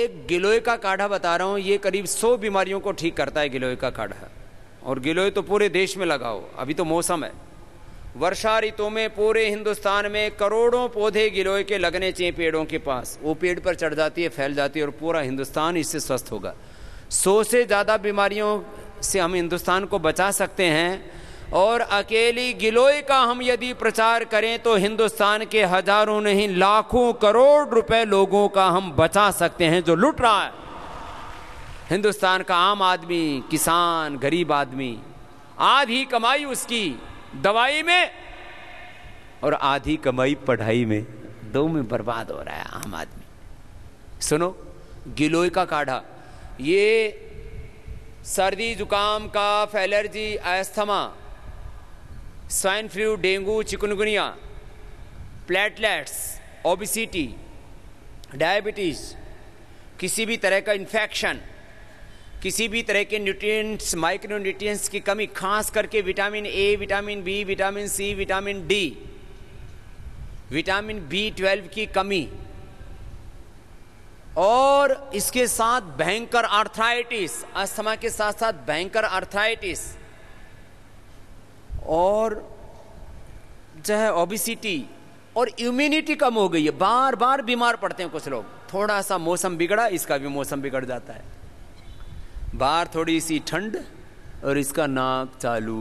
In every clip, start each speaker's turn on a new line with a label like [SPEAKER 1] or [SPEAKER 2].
[SPEAKER 1] एक गिलोय का काढ़ा बता रहा हूँ, ये करीब 100 बीमारियों को ठीक करता है गिलोय का काढ़ा। और गिलोय तो पूरे देश में लगाओ, अभी तो मौसम है, वर्षा ऋतु में पूरे हिंदुस्तान में करोड़ों पौधे गिलोय के लगने चाहिए पेड़ों के पास। वो पेड़ पर चढ़ जाती है, फैल जाती है और पूरा हिंदुस्तान इससे स्वस्थ होगा। 100 से ज़्यादा बीमारियों से हम हिंदुस्तान को बचा सकते हैं। और अकेली गिलोय का हम यदि प्रचार करें तो हिंदुस्तान के हजारों नहीं लाखों करोड़ रुपए लोगों का हम बचा सकते हैं जो लूट रहा है। हिंदुस्तान का आम आदमी, किसान, गरीब आदमी, आधी कमाई उसकी दवाई में और आधी कमाई पढ़ाई में, दो में बर्बाद हो रहा है आम आदमी। सुनो, गिलोय का काढ़ा ये सर्दी जुकाम, कफ, allergy, asthma, swine flu, dengue, chikungunya, platelets, obesity, diabetes, किसी भी तरह का इन्फेक्शन, किसी भी तरह के न्यूट्रिएंट्स, माइक्रो न्यूट्रिएंट्स की कमी, खास करके vitamin A, vitamin B, vitamin C, vitamin D, vitamin B12 की कमी, और इसके साथ भयंकर आर्थराइटिस, अस्थमा के साथ साथ भयंकर आर्थराइटिस, और जो है ओबेसिटी, और इम्यूनिटी कम हो गई है, बार बार बीमार पड़ते हैं कुछ लोग। थोड़ा सा मौसम बिगड़ा, इसका भी मौसम बिगड़ जाता है, बाहर थोड़ी सी ठंड और इसका नाक चालू,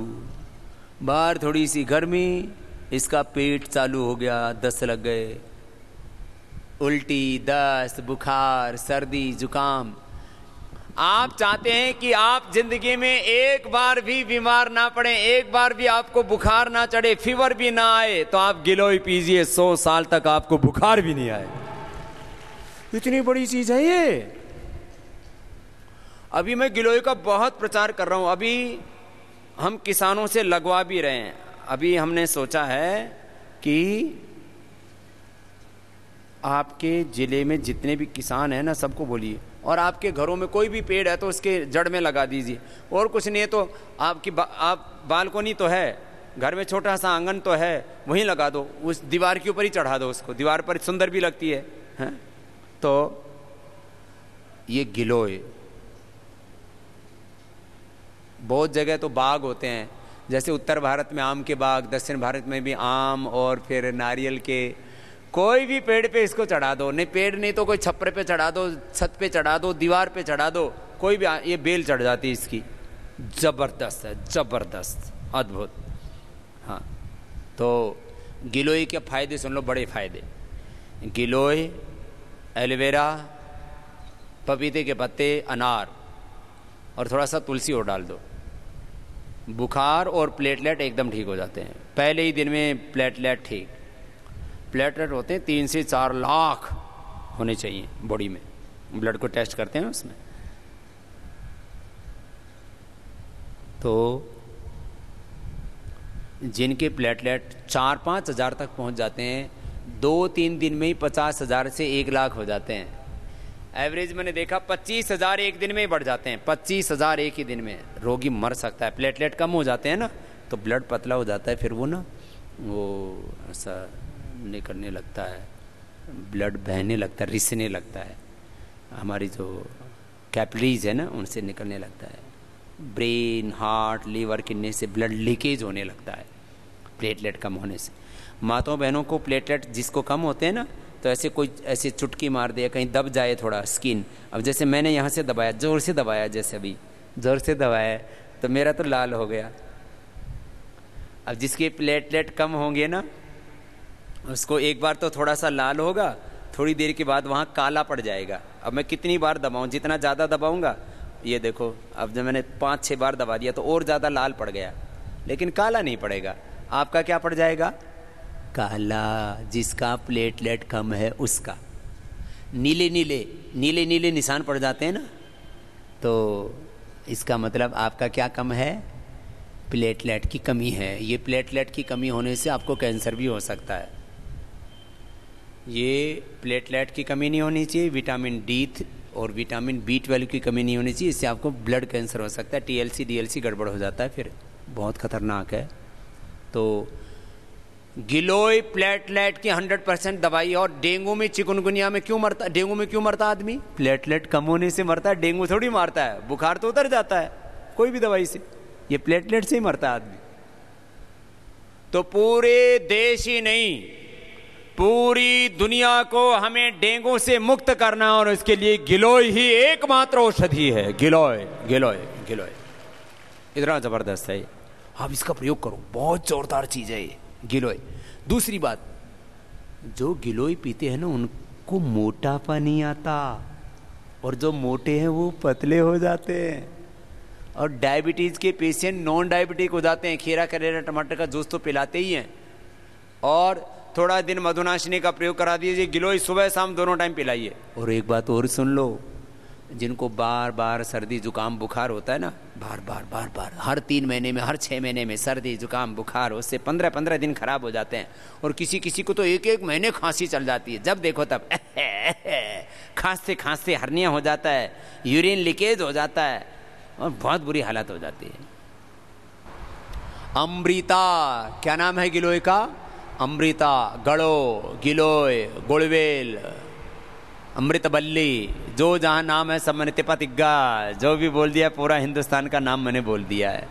[SPEAKER 1] बाहर थोड़ी सी गर्मी, इसका पेट चालू हो गया, दस्त लग गए, उल्टी, दस्त, बुखार, सर्दी, जुकाम। आप चाहते हैं कि आप जिंदगी में एक बार भी बीमार ना पड़े, एक बार भी आपको बुखार ना चढ़े, फीवर भी ना आए, तो आप गिलोय पीजिए, 100 साल तक आपको बुखार भी नहीं आए। इतनी बड़ी चीज है ये। अभी मैं गिलोय का बहुत प्रचार कर रहा हूं, अभी हम किसानों से लगवा भी रहे हैं। अभी हमने सोचा है कि आपके जिले में जितने भी किसान हैं ना, सबको बोलिए, और आपके घरों में कोई भी पेड़ है तो उसके जड़ में लगा दीजिए, और कुछ नहीं है तो आप बालकोनी तो है, घर में छोटा सा आंगन तो है, वहीं लगा दो, उस दीवार के ऊपर ही चढ़ा दो उसको, दीवार पर सुंदर भी लगती है, हैं? तो ये गिलोय, बहुत जगह तो बाग होते हैं, जैसे उत्तर भारत में आम के बाग, दक्षिण भारत में भी आम और फिर नारियल के, कोई भी पेड़ पे इसको चढ़ा दो, नहीं पेड़ नहीं तो कोई छप्पर पे चढ़ा दो, छत पे चढ़ा दो, दीवार पे चढ़ा दो, कोई भी, ये बेल चढ़ जाती है इसकी। जबरदस्त है, जबरदस्त, अद्भुत। हाँ, तो गिलोय के फायदे सुन लो, बड़े फायदे। गिलोय, एलोवेरा, पपीते के पत्ते, अनार और थोड़ा सा तुलसी और डाल दो, बुखार और प्लेटलेट एकदम ठीक हो जाते हैं, पहले ही दिन में प्लेटलेट ठीक। प्लेटलेट होते हैं 3 से 4 लाख होने चाहिए बॉडी में, ब्लड को टेस्ट करते हैं उसमें। तो जिनके प्लेटलेट 4-5 हज़ार तक पहुंच जाते हैं, 2-3 दिन में ही 50,000 से 1 लाख हो जाते हैं। एवरेज मैंने देखा 25,000 एक दिन में ही बढ़ जाते हैं, 25,000 एक ही दिन में। रोगी मर सकता है, प्लेटलेट कम हो जाते हैं ना, तो ब्लड पतला हो जाता है, फिर वो ना वो ऐसा निकलने लगता है, ब्लड बहने लगता है, रिसने लगता है, हमारी जो कैपिलरीज है ना उनसे निकलने लगता है, ब्रेन, हार्ट, लीवर, किडनी से ब्लड लीकेज होने लगता है प्लेटलेट कम होने से। माताओं बहनों को प्लेटलेट जिसको कम होते हैं ना, तो ऐसे कोई ऐसे चुटकी मार दे, कहीं दब जाए थोड़ा स्किन, अब जैसे मैंने यहाँ से दबाया, जोर से दबाया, जैसे अभी जोर से दबाया तो मेरा तो लाल हो गया। अब जिसके प्लेटलेट कम होंगे ना, उसको एक बार तो थोड़ा सा लाल होगा, थोड़ी देर के बाद वहाँ काला पड़ जाएगा। अब मैं कितनी बार दबाऊँ, जितना ज़्यादा दबाऊँगा, ये देखो अब जब मैंने 5-6 बार दबा दिया तो और ज़्यादा लाल पड़ गया, लेकिन काला नहीं पड़ेगा। आपका क्या पड़ जाएगा? काला। जिसका प्लेटलेट कम है उसका नीले नीले नीले नीले निशान पड़ जाते हैं ना, तो इसका मतलब आपका क्या कम है? प्लेटलेट की कमी है। ये प्लेटलेट की कमी होने से आपको कैंसर भी हो सकता है। ये प्लेटलेट की कमी नहीं होनी चाहिए, विटामिन डी और विटामिन B12 की कमी नहीं होनी चाहिए, इससे आपको ब्लड कैंसर हो सकता है। TLC DLC गड़बड़ हो जाता है, फिर बहुत खतरनाक है। तो गिलोय प्लेटलेट की 100% दवाई। और डेंगू में, चिकनगुनिया में क्यों मरता, डेंगू में क्यों मरता आदमी? प्लेटलेट कम होने से मरता है। डेंगू थोड़ी मारता है, बुखार तो उतर जाता है कोई भी दवाई से, ये प्लेटलेट से ही मरता है आदमी। तो पूरे देश ही नहीं, पूरी दुनिया को हमें डेंगू से मुक्त करना, और इसके लिए गिलोय ही एकमात्र औषधि है। गिलोय गिलोय गिलोय इतना जबरदस्त है, आप इसका प्रयोग करो, बहुत जोरदार चीज है ये गिलोय। दूसरी बात, जो गिलोय पीते हैं ना उनको मोटापा नहीं आता, और जो मोटे हैं वो पतले हो जाते हैं। और डायबिटीज के पेशेंट नॉन डायबिटिक हो जाते हैं। खीरा करेला टमाटर का जूस तो पिलाते ही हैं, और थोड़ा दिन मधुनाशिनी का प्रयोग करा दीजिए। गिलोय सुबह शाम दोनों टाइम पिलाइए। और एक बात और सुन लो, जिनको बार बार सर्दी जुकाम बुखार होता है ना, बार बार बार बार हर 3 महीने में, हर 6 महीने में सर्दी जुकाम बुखार, उससे 15-15 दिन खराब हो जाते हैं। और किसी किसी को तो 1-1 महीने खांसी चल जाती है, जब देखो तब खांसते खांसते हर्निया हो जाता है, यूरिन लीकेज हो जाता है, और बहुत बुरी हालत हो जाती है। अमृता, क्या नाम है गिलोय का? अमृता, गड़ो, गिलोय, गुड़वेल, अमृतबल्ली, जो जहां नाम है सब मैंने तिपतिग्गा, जो भी बोल दिया पूरा हिंदुस्तान का नाम मैंने बोल दिया है।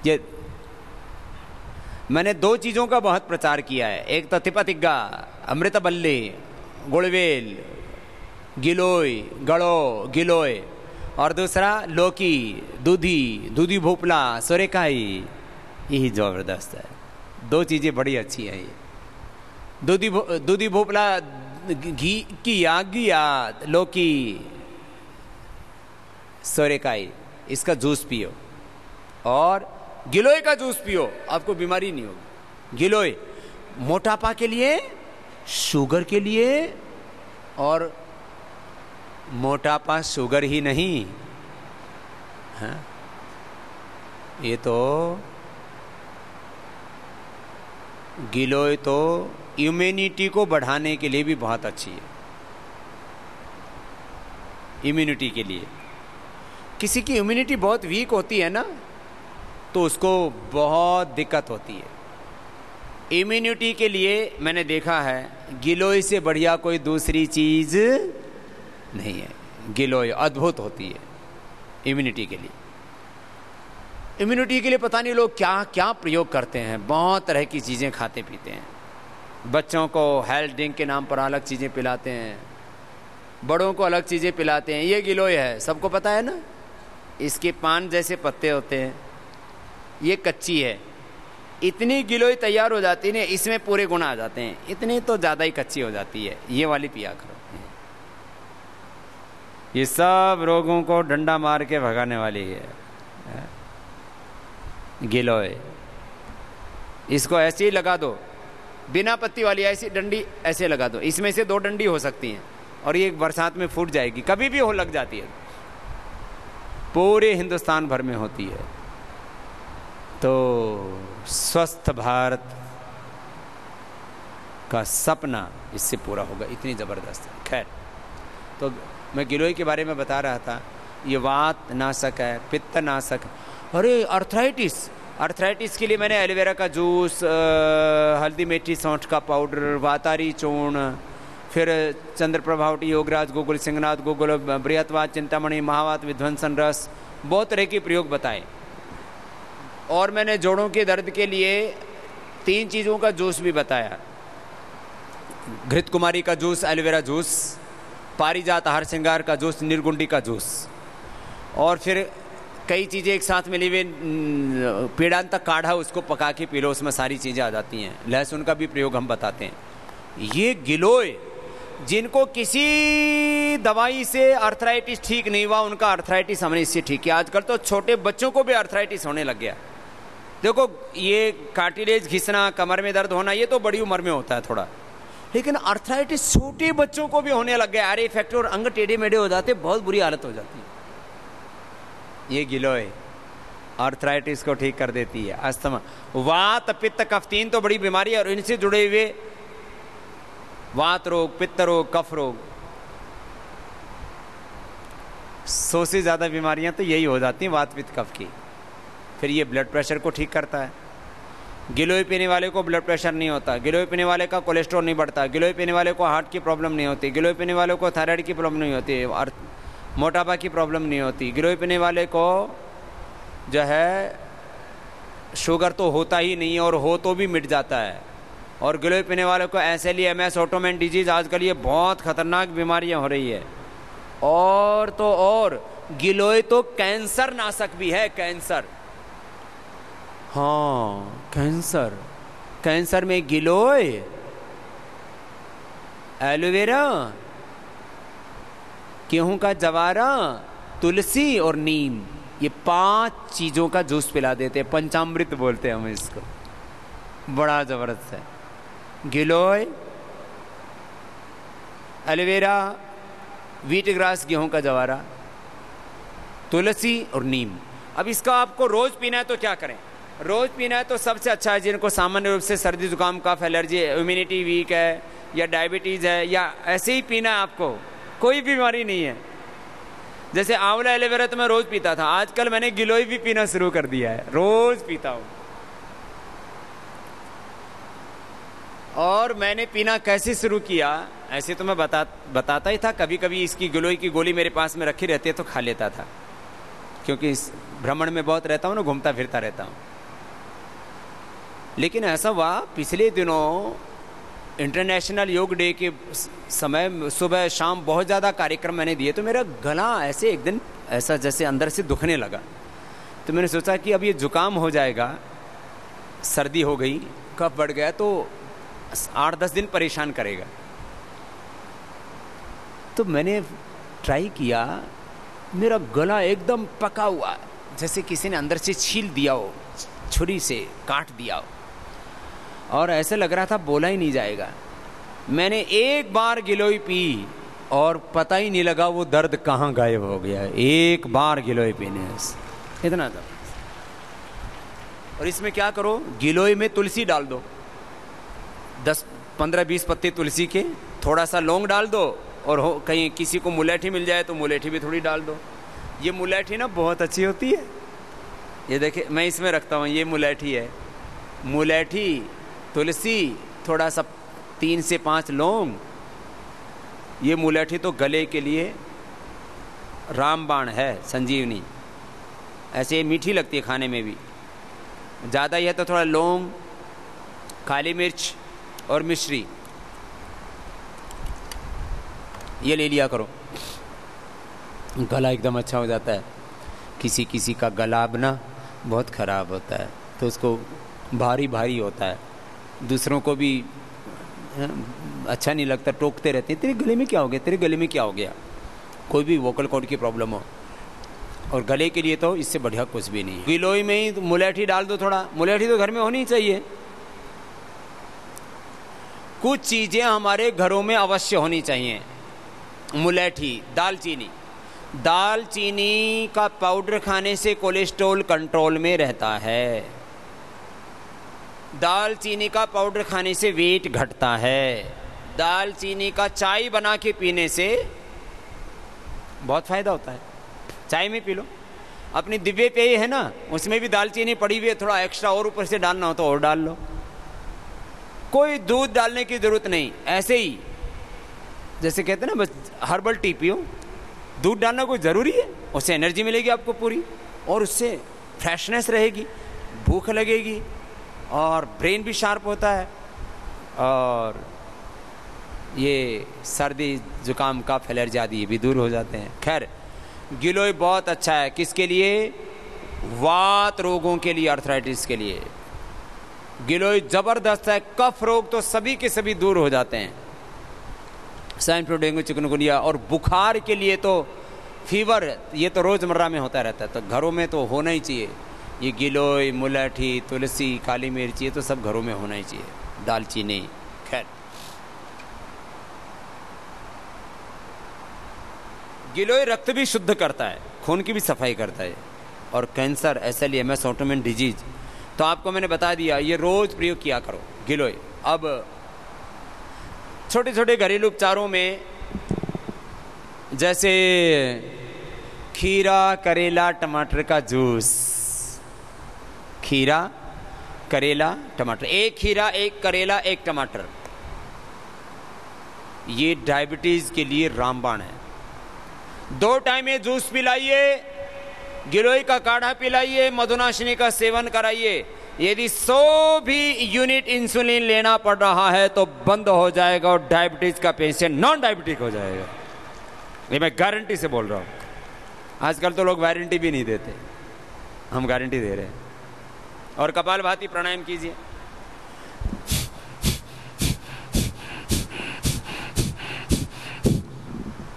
[SPEAKER 1] ये मैंने 2 चीजों का बहुत प्रचार किया है, एक तो तिपतिग्गा, अमृतबल्ली, गुड़वेल, गिलोय, गड़ो, गिलोय, और दूसरा लौकी, दूधी भोपला, सोरेकाई। यही जबरदस्त है, 2 चीजें बड़ी अच्छी है ये। दूधी भोपला घी की याद, लौकी, सोरेकाई, इसका जूस पियो, और गिलोय का जूस पियो, आपको बीमारी नहीं होगी। गिलोय मोटापा के लिए, शुगर के लिए, और मोटापा शुगर ही नहीं, हाँ? ये तो गिलोय तो इम्यूनिटी को बढ़ाने के लिए भी बहुत अच्छी है। इम्यूनिटी के लिए, किसी की इम्यूनिटी बहुत वीक होती है ना, तो उसको बहुत दिक्कत होती है। इम्यूनिटी के लिए मैंने देखा है गिलोय से बढ़िया कोई दूसरी चीज नहीं है। गिलोय अद्भुत होती है इम्यूनिटी के लिए। इम्यूनिटी के लिए पता नहीं लोग क्या क्या प्रयोग करते हैं, बहुत तरह की चीजें खाते पीते हैं। बच्चों को हेल्थ ड्रिंक के नाम पर अलग चीजें पिलाते हैं, बड़ों को अलग चीजें पिलाते हैं। ये गिलोय है, सबको पता है ना, इसके पान जैसे पत्ते होते हैं, ये कच्ची है। इतनी गिलोय तैयार हो जाती है, इसमें पूरे गुण आ जाते हैं, इतनी तो ज्यादा ही कच्ची हो जाती है। ये वाली पिया करो, ये सब रोगों को डंडा मार के भगाने वाली है गिलोय। इसको ऐसे ही लगा दो, बिना पत्ती वाली ऐसी डंडी ऐसे लगा दो, इसमें से 2 डंडी हो सकती हैं, और ये बरसात में फूट जाएगी, कभी भी हो लग जाती है, पूरे हिंदुस्तान भर में होती है। तो स्वस्थ भारत का सपना इससे पूरा होगा, इतनी जबरदस्त है। खैर, तो मैं गिलोय के बारे में बता रहा था, ये वात नाशक है, पित्त नाशक। अरे अर्थराइटिस के लिए मैंने एलोवेरा का जूस, हल्दी मेथी सौंठ का पाउडर, वातारी चूर्ण, फिर चंद्रप्रभावटी, योगराज, गुगुल, सिंहनाथ, गुगुल, बृहत्वात, चिंतामणि, महावात, विध्वंसन रस, बहुत तरह के प्रयोग बताए। और मैंने जोड़ों के दर्द के लिए 3 चीज़ों का जूस भी बताया, घृत कुमारी का जूस, एलोवेरा जूस, पारिजात हर श्रृंगार का जूस, निर्गुंडी का जूस, और फिर कई चीज़ें एक साथ मिली हुई, पीड़ांतक काढ़ा, उसको पका के पी लो, उसमें सारी चीज़ें आ जाती हैं। लहसुन का भी प्रयोग हम बताते हैं। ये गिलोय, जिनको किसी दवाई से अर्थराइटिस ठीक नहीं हुआ, उनका अर्थराइटिस हमने इससे ठीक किया। आजकल तो छोटे बच्चों को भी अर्थराइटिस होने लग गया। देखो, ये कार्टिलेज घिसना, कमर में दर्द होना, ये तो बड़ी उम्र में होता है थोड़ा, लेकिन अर्थराइटिस छोटे बच्चों को भी होने लग गया। अरे इफेक्ट, और अंग टेढ़े मेढ़े हो जाते, बहुत बुरी हालत हो जाती है। ये गिलोय अर्थराइटिस को ठीक कर देती है। अस्थमा, वात, पित्त, कफ, 3 तो बड़ी बीमारी है, और इनसे जुड़े हुए वात रोग, पित्त रोग, कफ रोग, 100 से ज्यादा बीमारियां तो यही हो जाती हैं वात पित्त कफ की। फिर ये ब्लड प्रेशर को ठीक करता है। गिलोय पीने वाले को ब्लड प्रेशर नहीं होता, गिलोय पीने वाले का कोलेस्ट्रॉल नहीं बढ़ता, गिलोय पीने वाले को हार्ट की प्रॉब्लम नहीं होती, गिलोय पीने वाले को थायराइड की प्रॉब्लम नहीं होती और मोटापा की प्रॉब्लम नहीं होती, गिलोय पीने वाले को जो है शुगर तो होता ही नहीं है और हो तो भी मिट जाता है। और गिलोय पीने वाले को SLE-MS ऑटोइम्यून डिजीज़ आजकल ये बहुत खतरनाक बीमारियां हो रही है। और तो और गिलोय तो कैंसर नाशक भी है, कैंसर, हाँ कैंसर, कैंसर में गिलोय, एलोवेरा, गेहूं का जवारा, तुलसी और नीम, ये 5 चीजों का जूस पिला देते हैं, पंचामृत बोलते हैं हम इसको, बड़ा जबरदस्त है। गिलोय, एलोवेरा, व्हीट ग्रास गेहूं का जवारा, तुलसी और नीम। अब इसका आपको रोज पीना है तो क्या करें? रोज पीना है तो सबसे अच्छा है जिनको सामान्य रूप से सर्दी जुकाम कफ एलर्जी, इम्यूनिटी वीक है या डायबिटीज है या ऐसे ही पीना है, आपको कोई बीमारी नहीं है। जैसे आंवला एलोवेरा तो मैं रोज पीता था, आजकल मैंने गिलोय भी पीना शुरू कर दिया है, रोज पीता हूं। और मैंने पीना कैसे शुरू किया, ऐसे तो मैं बताता ही था, कभी कभी इसकी गिलोय की गोली मेरे पास में रखी रहती है तो खा लेता था, क्योंकि इस भ्रमण में बहुत रहता हूँ ना, घूमता फिरता रहता हूँ। लेकिन ऐसा हुआ पिछले दिनों इंटरनेशनल योग डे के समय सुबह शाम बहुत ज़्यादा कार्यक्रम मैंने दिए, तो मेरा गला ऐसे एक दिन ऐसा जैसे अंदर से दुखने लगा। तो मैंने सोचा कि अब ये जुकाम हो जाएगा, सर्दी हो गई, कफ बढ़ गया तो 8-10 दिन परेशान करेगा। तो मैंने ट्राई किया, मेरा गला एकदम पका हुआ, जैसे किसी ने अंदर से छील दिया हो, छुरी से काट दिया हो, और ऐसे लग रहा था बोला ही नहीं जाएगा। मैंने एक बार गिलोय पी और पता ही नहीं लगा वो दर्द कहाँ गायब हो गया, एक बार गिलोय पीने से इतना था। और इसमें क्या करो, गिलोय में तुलसी डाल दो, 10-15-20 पत्ते तुलसी के, थोड़ा सा लौंग डाल दो, और हो कहीं किसी को मुलेठी मिल जाए तो मुलेठी भी थोड़ी डाल दो। ये मुलेठी ना बहुत अच्छी होती है, ये देखिए मैं इसमें रखता हूँ, ये मुलेठी है, मुलेठी, तुलसी, थोड़ा सा 3 से 5 लौंग। ये मुलेठी तो गले के लिए रामबाण है, संजीवनी, ऐसे मीठी लगती है खाने में भी। ज़्यादा ही है तो थोड़ा लौंग, काली मिर्च और मिश्री, ये ले लिया करो, गला एकदम अच्छा हो जाता है। किसी किसी का गला अपना बहुत ख़राब होता है तो उसको भारी भारी होता है, दूसरों को भी अच्छा नहीं लगता, टोकते रहते हैं, तेरे गले में क्या हो गया, तेरे गले में क्या हो गया, कोई भी वोकल कॉर्ड की प्रॉब्लम हो। और गले के लिए तो इससे बढ़िया कुछ भी नहीं है। गिलोय में ही मुलेठी डाल दो, थोड़ा मुलेठी तो घर में होनी चाहिए। कुछ चीज़ें हमारे घरों में अवश्य होनी चाहिए, मुलेठी, दालचीनी, दालचीनी का पाउडर खाने से कोलेस्ट्रॉल कंट्रोल में रहता है, दालचीनी का पाउडर खाने से वेट घटता है, दालचीनी का चाय बना के पीने से बहुत फायदा होता है, चाय में पी लो। अपनी दिव्य पेय है ना, उसमें भी दालचीनी पड़ी हुई है, थोड़ा एक्स्ट्रा और ऊपर से डालना हो तो और डाल लो, कोई दूध डालने की जरूरत नहीं। ऐसे ही जैसे कहते हैं ना, बस हर्बल टी पियो, दूध डालना कोई ज़रूरी है? उससे एनर्जी मिलेगी आपको पूरी, और उससे फ्रेशनेस रहेगी, भूख लगेगी, और ब्रेन भी शार्प होता है, और ये सर्दी जुकाम कफ एलर्जी आदि भी दूर हो जाते हैं। खैर, गिलोय बहुत अच्छा है, किसके लिए? वात रोगों के लिए, अर्थराइटिस के लिए गिलोय ज़बरदस्त है। कफ रोग तो सभी के सभी दूर हो जाते हैं, स्वाइन फ्लू, डेंगू, चिकनगुनिया, और बुखार के लिए तो फीवर, ये तो रोज़मर्रा में होता रहता है, तो घरों में तो होना ही चाहिए। ये गिलोय, मुलेठी, तुलसी, काली मिर्च, ये तो सब घरों में होना ही चाहिए, दालचीनी। खैर, गिलोय रक्त भी शुद्ध करता है, खून की भी सफाई करता है, और कैंसर, SLE-MS ऑटोइम्यून डिजीज तो आपको मैंने बता दिया, ये रोज प्रयोग किया करो गिलोय। अब छोटे छोटे घरेलू उपचारों में जैसे खीरा, करेला, टमाटर का जूस, खीरा, करेला, टमाटर, एक खीरा, एक करेला, एक टमाटर, ये डायबिटीज के लिए रामबाण है। 2 टाइम में जूस पिलाइए, गिलोय का काढ़ा पिलाइए, मधुनाशिनी का सेवन कराइए। यदि 100 भी यूनिट इंसुलिन लेना पड़ रहा है तो बंद हो जाएगा और डायबिटीज का पेशेंट नॉन डायबिटिक हो जाएगा। ये मैं गारंटी से बोल रहा हूं। आजकल तो लोग वारंटी भी नहीं देते, हम गारंटी दे रहे हैं। और कपालभाति प्राणायाम कीजिए।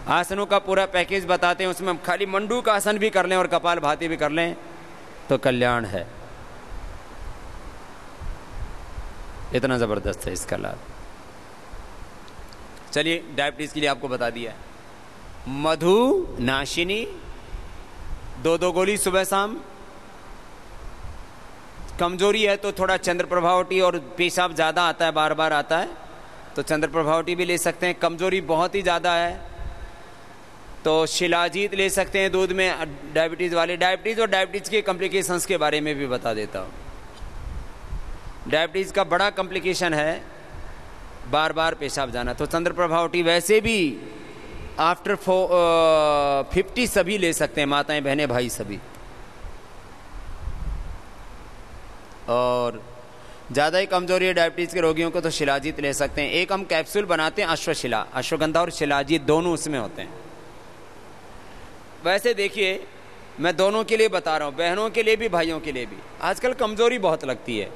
[SPEAKER 1] आसनों का पूरा पैकेज बताते हैं, उसमें हम खाली मंडू का आसन भी कर लें और कपालभाति भी कर लें तो कल्याण है। इतना जबरदस्त है इसका लाभ। चलिए, डायबिटीज के लिए आपको बता दिया है। मधु नाशिनी 2 गोली सुबह शाम। कमजोरी है तो थोड़ा चंद्र प्रभावटी और पेशाब ज़्यादा आता है, बार बार आता है, तो चंद्र प्रभावटी भी ले सकते हैं। कमजोरी बहुत ही ज़्यादा है तो शिलाजीत ले सकते हैं दूध में, डायबिटीज़ वाले। डायबिटीज़ और डायबिटीज़ के कॉम्प्लिकेशंस के बारे में भी बता देता हूँ। डायबिटीज़ का बड़ा कॉम्प्लिकेशन है बार बार पेशाब जाना, तो चंद्र प्रभावटी वैसे भी आफ्टर 50 सभी ले सकते हैं, माताएं बहनें भाई सभी। और ज़्यादा ही कमजोरी है डायबिटीज़ के रोगियों को तो शिलाजीत ले सकते हैं। एक हम कैप्सूल बनाते हैं अश्वशिला, अश्वगंधा और शिलाजीत दोनों उसमें होते हैं। वैसे देखिए, मैं दोनों के लिए बता रहा हूँ, बहनों के लिए भी भाइयों के लिए भी। आजकल कमजोरी बहुत लगती है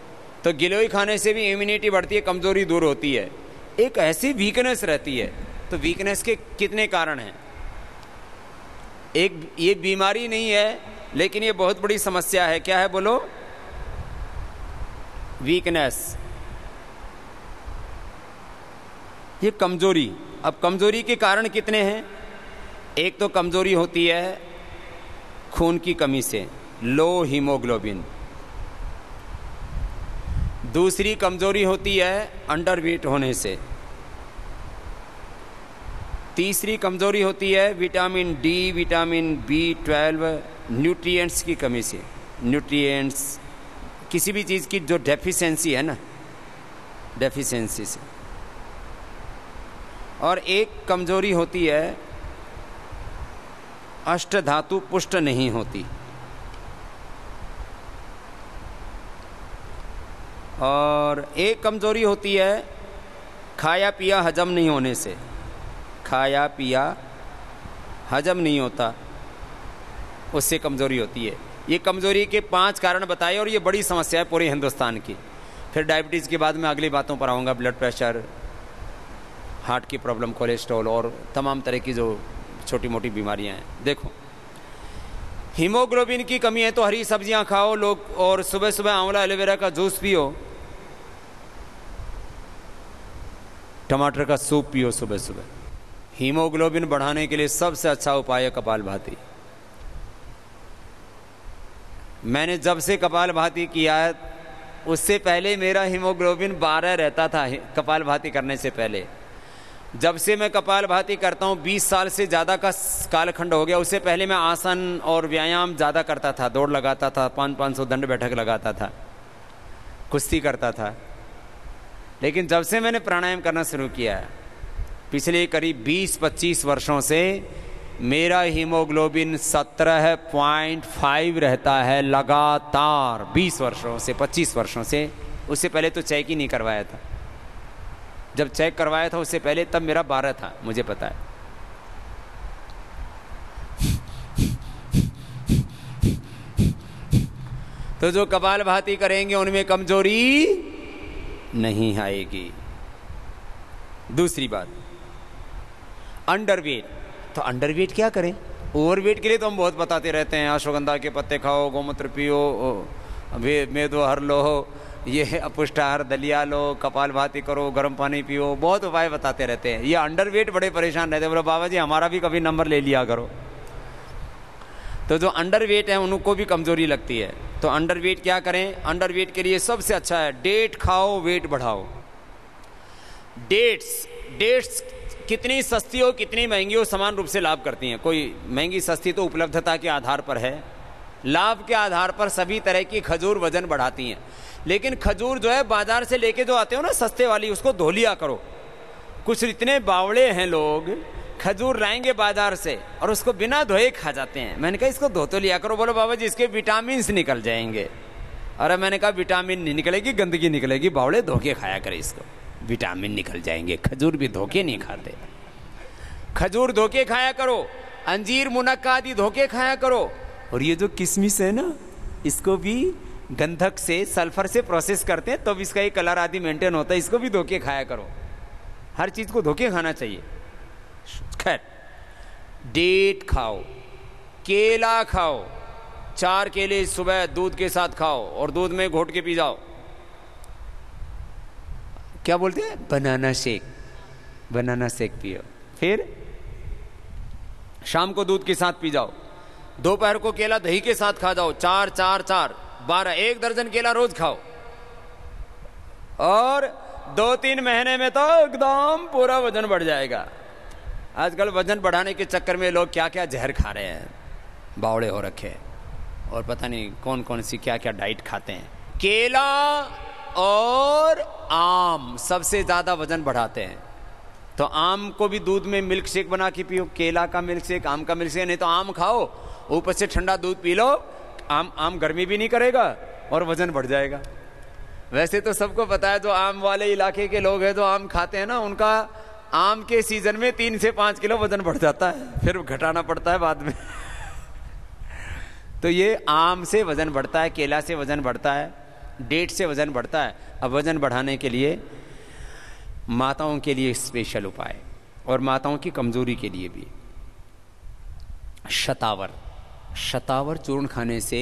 [SPEAKER 1] तो गिलोय खाने से भी इम्यूनिटी बढ़ती है, कमजोरी दूर होती है। एक ऐसी वीकनेस रहती है, तो वीकनेस के कितने कारण हैं। एक ये बीमारी नहीं है लेकिन ये बहुत बड़ी समस्या है। क्या है बोलो? वीकनेस, ये कमजोरी। अब कमजोरी के कारण कितने हैं? एक तो कमजोरी होती है खून की कमी से, लो हीमोग्लोबिन। दूसरी कमजोरी होती है अंडरवेट होने से। तीसरी कमजोरी होती है vitamin D, vitamin B12, nutrients की कमी से। न्यूट्रिएंट्स, किसी भी चीज़ की जो डेफिशिएंसी है ना, डेफिशिएंसी से। और एक कमजोरी होती है अष्टधातु पुष्ट नहीं होती। और एक कमजोरी होती है खाया पिया हजम नहीं होने से। खाया पिया हजम नहीं होता, उससे कमजोरी होती है। ये कमजोरी के 5 कारण बताए और ये बड़ी समस्या है पूरे हिंदुस्तान की। फिर डायबिटीज़ के बाद मैं अगली बातों पर आऊँगा, ब्लड प्रेशर, हार्ट की प्रॉब्लम, कोलेस्ट्रॉल और तमाम तरह की जो छोटी मोटी बीमारियां हैं। देखो, हीमोग्लोबिन की कमी है तो हरी सब्जियां खाओ लोग, और सुबह सुबह आंवला एलोवेरा का जूस पियो, टमाटर का सूप पियो सुबह सुबह। हीमोग्लोबिन बढ़ाने के लिए सबसे अच्छा उपाय है कपालभाति। मैंने जब से कपालभाति किया है, उससे पहले मेरा हीमोग्लोबिन 12 रहता था। कपालभाति करने से पहले, जब से मैं कपालभाति करता हूँ 20 साल से ज़्यादा का कालखंड हो गया। उससे पहले मैं आसन और व्यायाम ज़्यादा करता था, दौड़ लगाता था, 500 दंड बैठक लगाता था, कुश्ती करता था। लेकिन जब से मैंने प्राणायाम करना शुरू किया है, पिछले करीब 20-25 वर्षों से मेरा हीमोग्लोबिन 17.5 रहता है लगातार। 20 वर्षों से, 25 वर्षों से। उससे पहले तो चेक ही नहीं करवाया था। जब चेक करवाया था उससे पहले, तब मेरा 12 था, मुझे पता है। तो जो कपालभाति करेंगे उनमें कमजोरी नहीं आएगी। दूसरी बात, अंडरवेट। तो अंडरवेट क्या करें? ओवरवेट के लिए तो हम बहुत बताते रहते हैं, अश्वगंधा के पत्ते खाओ, गोमूत्र पियो, मेदो हर लो, ये अपुष्टाहार दलिया लो, कपालभाति करो, गर्म पानी पियो, बहुत उपाय बताते रहते हैं। ये अंडरवेट बड़े परेशान रहते हैं, बोलो बाबा जी हमारा भी कभी नंबर ले लिया करो। तो जो अंडरवेट है उनको भी कमजोरी लगती है। तो अंडरवेट क्या करें? अंडरवेट के लिए सबसे अच्छा है डेट खाओ, वेट बढ़ाओ। डेट्स कितनी सस्ती हो कितनी महंगी हो, समान रूप से लाभ करती हैं। कोई महंगी सस्ती तो उपलब्धता के आधार पर है, लाभ के आधार पर सभी तरह की खजूर वजन बढ़ाती हैं, लेकिन खजूर जो है बाजार से लेके जो आते हो ना सस्ते वाली, उसको धो लिया करो। कुछ इतने बावड़े हैं लोग, खजूर लाएंगे बाजार से और उसको बिना धोए खा जाते हैं। मैंने कहा इसको धो तो लिया करो। बोलो बाबा जी इसके विटामिन निकल जाएंगे। अरे मैंने कहा विटामिन नहीं निकलेगी, गंदगी निकलेगी, बावड़े धो के खाया करे इसको, विटामिन निकल जाएंगे। खजूर भी धोके नहीं खाते, खजूर धोके खाया करो, अंजीर मुनक्का आदि धोके खाया करो। और ये जो किशमिश है ना, इसको भी गंधक से, सल्फर से प्रोसेस करते हैं, तो भी इसका एक कलर आदि मेंटेन होता है, इसको भी धोके खाया करो। हर चीज को धोके खाना चाहिए। खैर, डेट खाओ, केला खाओ, 4 केले सुबह दूध के साथ खाओ और दूध में घोट के पी जाओ। क्या बोलते हैं, बनाना शेक, बनाना शेक पियो। फिर शाम को दूध के साथ पी जाओ। दोपहर को केला दही के साथ खा जाओ। 4 4 4 12, 1 दर्जन केला रोज खाओ। और 2-3 महीने में तो एकदम पूरा वजन बढ़ जाएगा। आजकल वजन बढ़ाने के चक्कर में लोग क्या क्या जहर खा रहे हैं, बावड़े हो रखे हैं, और पता नहीं कौन कौन सी क्या क्या डाइट खाते हैं। केला और आम सबसे ज्यादा वजन बढ़ाते हैं। तो आम को भी दूध में मिल्क शेक बना के पियो, केला का मिल्क शेक, आम का मिल्क शेक। नहीं तो आम खाओ, ऊपर से ठंडा दूध पी लो। आम गर्मी भी नहीं करेगा और वजन बढ़ जाएगा। वैसे तो सबको पता है, जो आम वाले इलाके के लोग हैं जो आम खाते हैं ना, उनका आम के सीजन में 3 से 5 किलो वजन बढ़ जाता है, फिर घटाना पड़ता है बाद में। तो ये आम से वजन बढ़ता है, केला से वजन बढ़ता है, डेट से वजन बढ़ता है। अब वजन बढ़ाने के लिए माताओं के लिए स्पेशल उपाय, और माताओं की कमजोरी के लिए भी शतावर। शतावर चूर्ण खाने से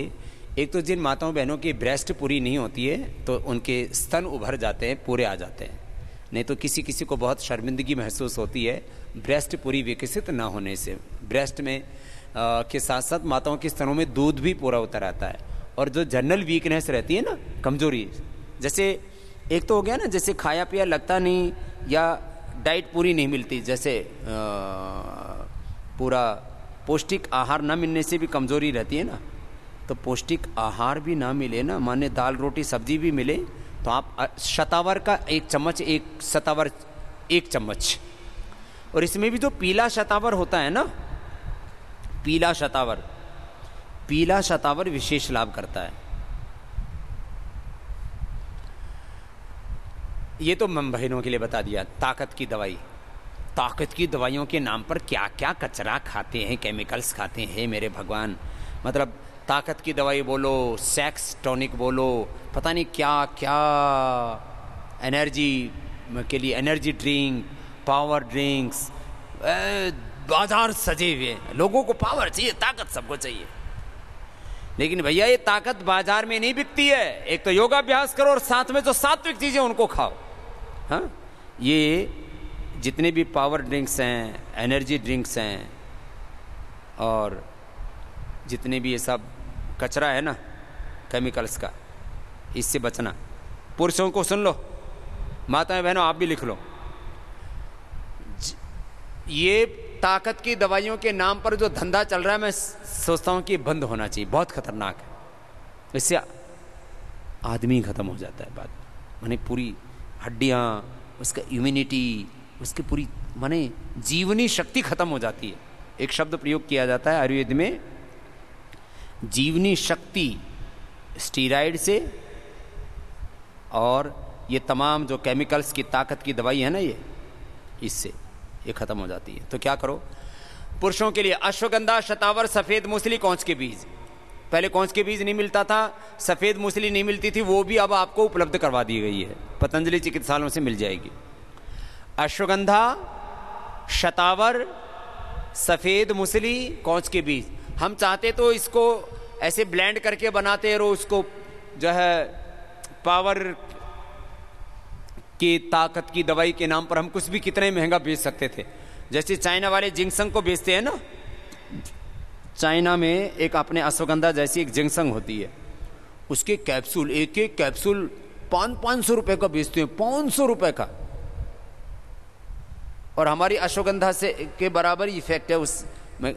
[SPEAKER 1] एक तो जिन माताओं बहनों की ब्रेस्ट पूरी नहीं होती है तो उनके स्तन उभर जाते हैं, पूरे आ जाते हैं। नहीं तो किसी किसी को बहुत शर्मिंदगी महसूस होती है ब्रेस्ट पूरी विकसित ना होने से। ब्रेस्ट में के साथ साथ माताओं के स्तनों में दूध भी पूरा उतर आता है। और जो जनरल वीकनेस रहती है ना, कमजोरी, जैसे एक तो हो गया ना, जैसे खाया पिया लगता नहीं या डाइट पूरी नहीं मिलती, जैसे पूरा पौष्टिक आहार ना मिलने से भी कमजोरी रहती है ना। तो पौष्टिक आहार भी ना मिले ना, माने दाल रोटी सब्जी भी मिले, तो आप शतावर का 1 चम्मच, 1 शतावर 1 चम्मच। और इसमें भी जो पीला शतावर होता है ना, पीला शतावर विशेष लाभ करता है। ये तो हम बहनों के लिए बता दिया। ताकत की दवाई, ताकत की दवाइयों के नाम पर क्या क्या कचरा खाते हैं, केमिकल्स खाते हैं मेरे भगवान। मतलब ताकत की दवाई बोलो, सेक्स टॉनिक बोलो, पता नहीं क्या क्या, एनर्जी के लिए एनर्जी ड्रिंक, पावर ड्रिंक्स, बाजार सजे हुए हैं। लोगों को पावर चाहिए, ताकत सबको चाहिए, लेकिन भैया ये ताकत बाजार में नहीं बिकती है। एक तो योगाभ्यास करो और साथ में जो सात्विक चीजें उनको खाओ। हाँ, ये जितने भी पावर ड्रिंक्स हैं, एनर्जी ड्रिंक्स हैं, और जितने भी ये सब कचरा है ना केमिकल्स का, इससे बचना। पुरुषों को सुन लो, माताएं बहनों आप भी लिख लो, ये ताकत की दवाइयों के नाम पर जो धंधा चल रहा है, मैं सोचता हूं कि बंद होना चाहिए। बहुत खतरनाक है, इससे आदमी खत्म हो जाता है बाद में। माने पूरी हड्डियां, उसका इम्यूनिटी, उसकी पूरी माने जीवनी शक्ति खत्म हो जाती है। एक शब्द प्रयोग किया जाता है आयुर्वेद में, जीवनी शक्ति स्टीराइड से, और ये तमाम जो केमिकल्स की ताकत की दवाई है ना, ये इससे ये खत्म हो जाती है। तो क्या करो, पुरुषों के लिए अश्वगंधा, शतावर, सफेद मूसली, कौंच के बीज। पहले कौंच के बीज नहीं मिलता था, सफेद मूसली नहीं मिलती थी, वो भी अब आपको उपलब्ध करवा दी गई है, पतंजलि चिकित्सालयों से मिल जाएगी। अश्वगंधा, शतावर, सफेद मूसली, कौंच के बीज। हम चाहते तो इसको ऐसे ब्लेंड करके बनाते रहो, उसको जो है पावर की ताकत की दवाई के नाम पर हम कुछ भी कितने महंगा बेच सकते थे। जैसे चाइना वाले जिंगसंग को बेचते हैं ना, चाइना में एक अपने अश्वगंधा जैसी एक जिंगसंग होती है, उसके कैप्सूल, एक एक कैप्सूल 500 रुपए का बेचते हैं, 500 रुपए का। और हमारी अश्वगंधा से के बराबर इफेक्ट है, उस मैं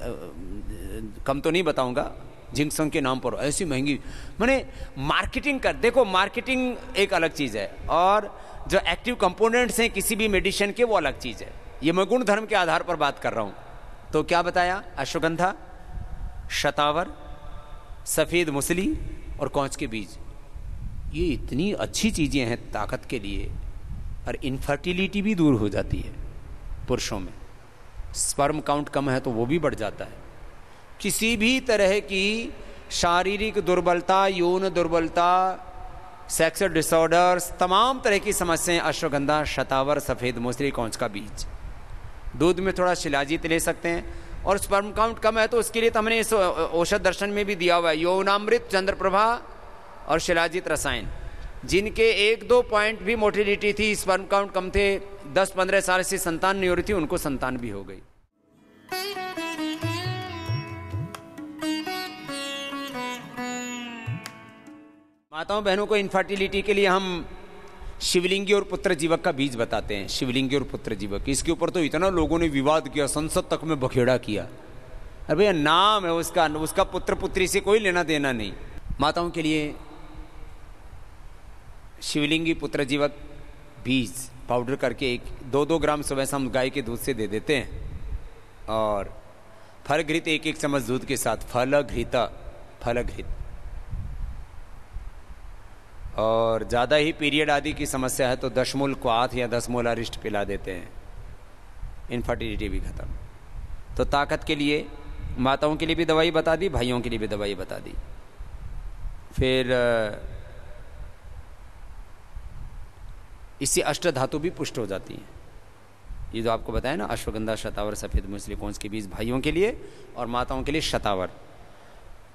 [SPEAKER 1] कम तो नहीं बताऊंगा, जिंक्सन के नाम पर ऐसी महंगी, माने मार्केटिंग कर, देखो मार्केटिंग एक अलग चीज़ है और जो एक्टिव कंपोनेंट्स हैं किसी भी मेडिसिन के वो अलग चीज़ है। ये मैं गुण धर्म के आधार पर बात कर रहा हूँ। तो क्या बताया, अश्वगंधा, शतावर, सफ़ेद मूसली और कौच के बीज, ये इतनी अच्छी चीज़ें हैं ताकत के लिए। और इनफर्टिलिटी भी दूर हो जाती है पुरुषों में, स्पर्म काउंट कम है तो वो भी बढ़ जाता है। किसी भी तरह की शारीरिक दुर्बलता, यौन दुर्बलता, सेक्स डिसऑर्डर्स, तमाम तरह की समस्याएं अश्वगंधा, शतावर, सफ़ेद मूसली, कौच का बीज। दूध में थोड़ा शिलाजीत ले सकते हैं। और स्पर्म काउंट कम है तो उसके लिए तो हमने इस औषध दर्शन में भी दिया हुआ है, यौनामृत, चंद्रप्रभा और शिलाजीत रसायन। जिनके 1-2 पॉइंट भी मोटिलिटी थी, स्पर्म काउंट कम थे, 10-15 साल से संतान नहीं हो रही थी, उनको संतान भी हो गई। माताओं बहनों को इनफर्टिलिटी के लिए हम शिवलिंगी और पुत्र जीवक का बीज बताते हैं। शिवलिंगी और पुत्र जीवक, इसके ऊपर तो इतना लोगों ने विवाद किया, संसद तक में बखेड़ा किया। अरे भैया नाम है उसका, उसका पुत्र पुत्री से कोई लेना देना नहीं। माताओं के लिए शिवलिंगी पुत्र जीवक बीज पाउडर करके 2-2 ग्राम सुबह शाम गाय के दूध से दे देते हैं। और फलघृत 1-1 चम्मच दूध के साथ, फलघृत। और ज़्यादा ही पीरियड आदि की समस्या है तो 10 मूल क्वाथ या 10 मूल अरिष्ट पिला देते हैं, इनफर्टिलिटी भी खत्म। तो ताकत के लिए माताओं के लिए भी दवाई बता दी, भाइयों के लिए भी दवाई बता दी। फिर इससे अष्ट धातु भी पुष्ट हो जाती हैं। ये जो आपको बताया ना, अश्वगंधा, शतावर, सफ़ेद मूसली, कौच के बीज भाइयों के लिए और माताओं के लिए शतावर।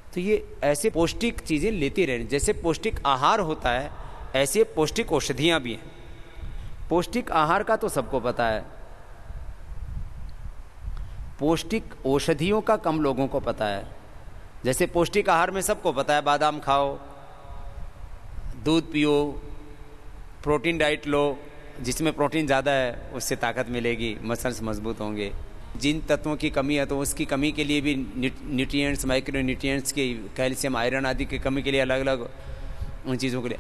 [SPEAKER 1] तो ये ऐसे पौष्टिक चीज़ें लेते रहने, जैसे पौष्टिक आहार होता है ऐसे पौष्टिक औषधियाँ भी हैं। पौष्टिक आहार का तो सबको पता है, पौष्टिक औषधियों का कम लोगों को पता है। जैसे पौष्टिक आहार में सबको पता है, बादाम खाओ, दूध पियो, प्रोटीन डाइट लो, जिसमें प्रोटीन ज़्यादा है उससे ताकत मिलेगी, मसल्स मजबूत होंगे। जिन तत्वों की कमी है तो उसकी कमी के लिए भी न्यूट्रिएंट्स, माइक्रो न्यूट्रिएंट्स की, कैल्शियम, आयरन आदि की कमी के लिए अलग अलग उन चीज़ों के लिए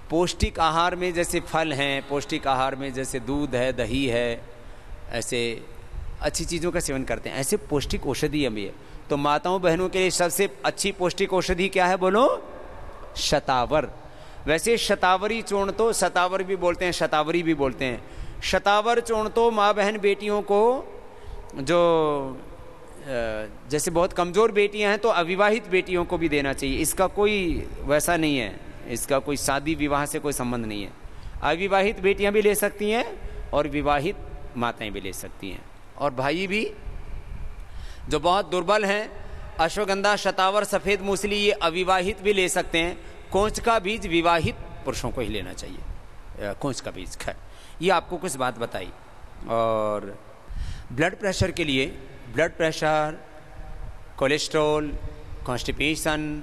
[SPEAKER 1] पौष्टिक आहार में जैसे फल हैं, पौष्टिक आहार में जैसे दूध है, दही है, ऐसे अच्छी चीज़ों का सेवन करते हैं। ऐसे पौष्टिक औषधि भी है। तो माताओं बहनों के लिए सबसे अच्छी पौष्टिक औषधि क्या है बोलो? शतावर। वैसे शतावरी चूर्ण तो, शतावर भी बोलते हैं, शतावरी भी बोलते हैं। शतावर चूर्ण तो माँ बहन बेटियों को, जो जैसे बहुत कमज़ोर बेटियां हैं तो अविवाहित बेटियों को भी देना चाहिए। इसका कोई वैसा नहीं है, इसका कोई शादी विवाह से कोई संबंध नहीं है। अविवाहित बेटियां भी ले सकती हैं और विवाहित माताएं भी ले सकती हैं। और भाई भी जो बहुत दुर्बल हैं, अश्वगंधा, शतावर, सफ़ेद मूसली, ये अविवाहित भी ले सकते हैं। कौच का बीज विवाहित पुरुषों को ही लेना चाहिए, कौच का बीज। खैर, ये आपको कुछ बात बताई। और ब्लड प्रेशर के लिए, blood pressure, cholesterol, constipation,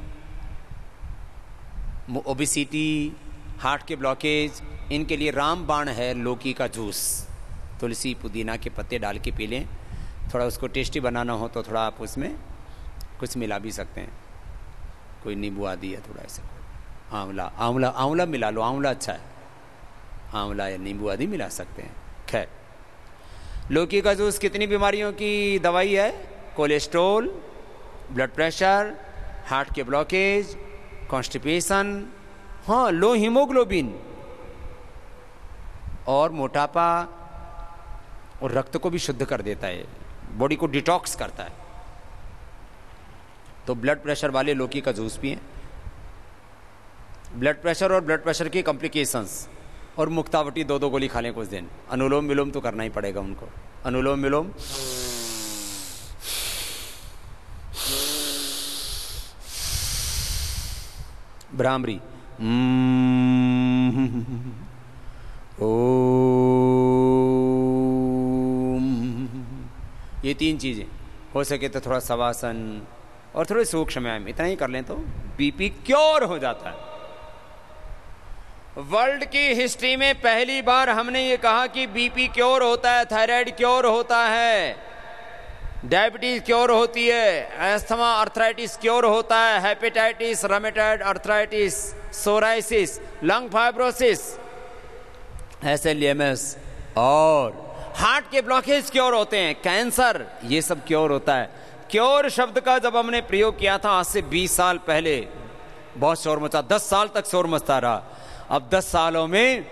[SPEAKER 1] obesity, heart के ब्लॉकेज, इनके लिए रामबाण है लौकी का जूस। तुलसी, पुदीना के पत्ते डाल के पी लें। थोड़ा उसको टेस्टी बनाना हो तो थोड़ा आप उसमें कुछ मिला भी सकते हैं, कोई नींबू आदि है, थोड़ा ऐसा आंवला मिला लो, आंवला अच्छा है, आंवला या नींबू आदि मिला सकते हैं। खैर, लौकी का जूस कितनी बीमारियों की दवाई है? कोलेस्ट्रॉल, ब्लड प्रेशर, हार्ट के ब्लॉकेज, कॉन्स्टिपेशन, हाँ, लो हीमोग्लोबिन और मोटापा, और रक्त को भी शुद्ध कर देता है, बॉडी को डिटॉक्स करता है। तो ब्लड प्रेशर वाले लौकी का जूस पिएं। ब्लड प्रेशर और ब्लड प्रेशर की कॉम्प्लिकेशंस, और मुक्तावटी 2-2 गोली खा लें कुछ दिन। अनुलोम विलोम तो करना ही पड़ेगा उनको, अनुलोम विलोम, भ्रामरी, ये 3 चीज़ें हो सके तो थोड़ा शवासन और थोड़े सूक्ष्म व्यायाम, इतना ही कर लें तो बीपी क्योर हो जाता है। वर्ल्ड की हिस्ट्री में पहली बार हमने ये कहा कि बीपी क्योर होता है, थायराइड क्योर होता है। डायबिटीज क्योर होती है, एस्थमा अर्थराइटिस क्योर होता है, hepatitis, rheumatoid arthritis, psoriasis, lung fibrosis, SLEMS, और हार्ट के ब्लॉकेज क्योर होते हैं, कैंसर, ये सब क्योर होता है। क्योर शब्द का जब हमने प्रयोग किया था आज से 20 साल पहले, बहुत शोर मचा, 10 साल तक शोर मचता रहा। अब 10 सालों में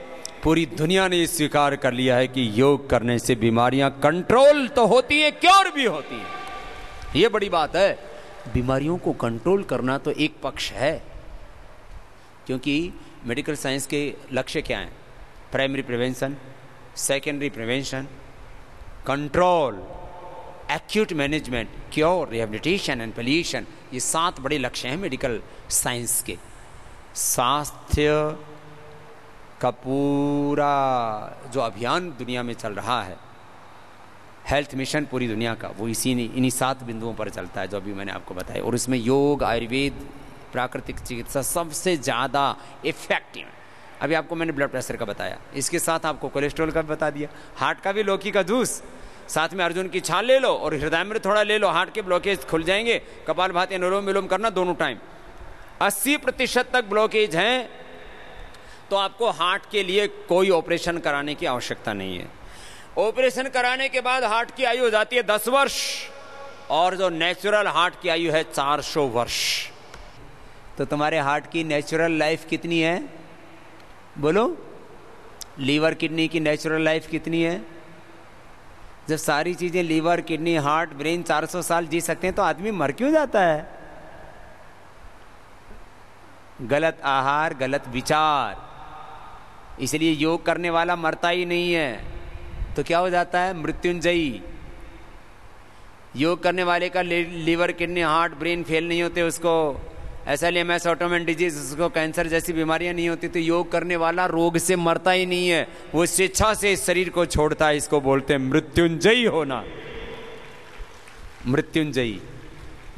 [SPEAKER 1] पूरी दुनिया ने स्वीकार कर लिया है कि योग करने से बीमारियां कंट्रोल तो होती है, क्योर भी होती है। ये बड़ी बात है। बीमारियों को कंट्रोल करना तो एक पक्ष है, क्योंकि मेडिकल साइंस के लक्ष्य क्या हैं? Primary prevention, secondary prevention, control, acute management, cure, rehabilitation and pollution. ये 7 बड़े लक्ष्य हैं मेडिकल साइंस के। स्वास्थ्य का पूरा जो अभियान दुनिया में चल रहा है, हेल्थ मिशन पूरी दुनिया का, वो इन्हीं 7 बिंदुओं पर चलता है जो अभी मैंने आपको बताया। और उसमें योग, आयुर्वेद, प्राकृतिक चिकित्सा सबसे ज़्यादा इफेक्टिव है। अभी आपको मैंने ब्लड प्रेशर का बताया, इसके साथ आपको कोलेस्ट्रॉल का भी बता दिया, हार्ट का भी लौकी का जूस, साथ में अर्जुन की छाल ले लो और हृदय में थोड़ा ले लो, हार्ट के ब्लॉकेज खुल जाएंगे। कपालभाति, अनुलोम विलोम करना दोनों टाइम। 80% तक ब्लॉकेज हैं तो आपको हार्ट के लिए कोई ऑपरेशन कराने की आवश्यकता नहीं है। ऑपरेशन कराने के बाद हार्ट की आयु हो जाती है 10 वर्ष, और जो नेचुरल हार्ट की आयु है 400 वर्ष। तो तुम्हारे हार्ट की नेचुरल लाइफ कितनी है? बोलो। लीवर किडनी की नेचुरल लाइफ कितनी है? जब सारी चीजें लीवर, किडनी, हार्ट, ब्रेन 400 साल जी सकते हैं तो आदमी मर क्यों जाता है? गलत आहार, गलत विचार। इसलिए योग करने वाला मरता ही नहीं है। तो क्या हो जाता है? मृत्युंजयी। योग करने वाले का liver, kidney, heart, brain fail नहीं होते, उसको SLEMS, ऑटोइम्यून डिजीज, उसको कैंसर जैसी बीमारियां नहीं होती। तो योग करने वाला रोग से मरता ही नहीं है, वो स्वेच्छा से इस शरीर को छोड़ता है। इसको बोलते हैं मृत्युंजयी होना। मृत्युंजयी,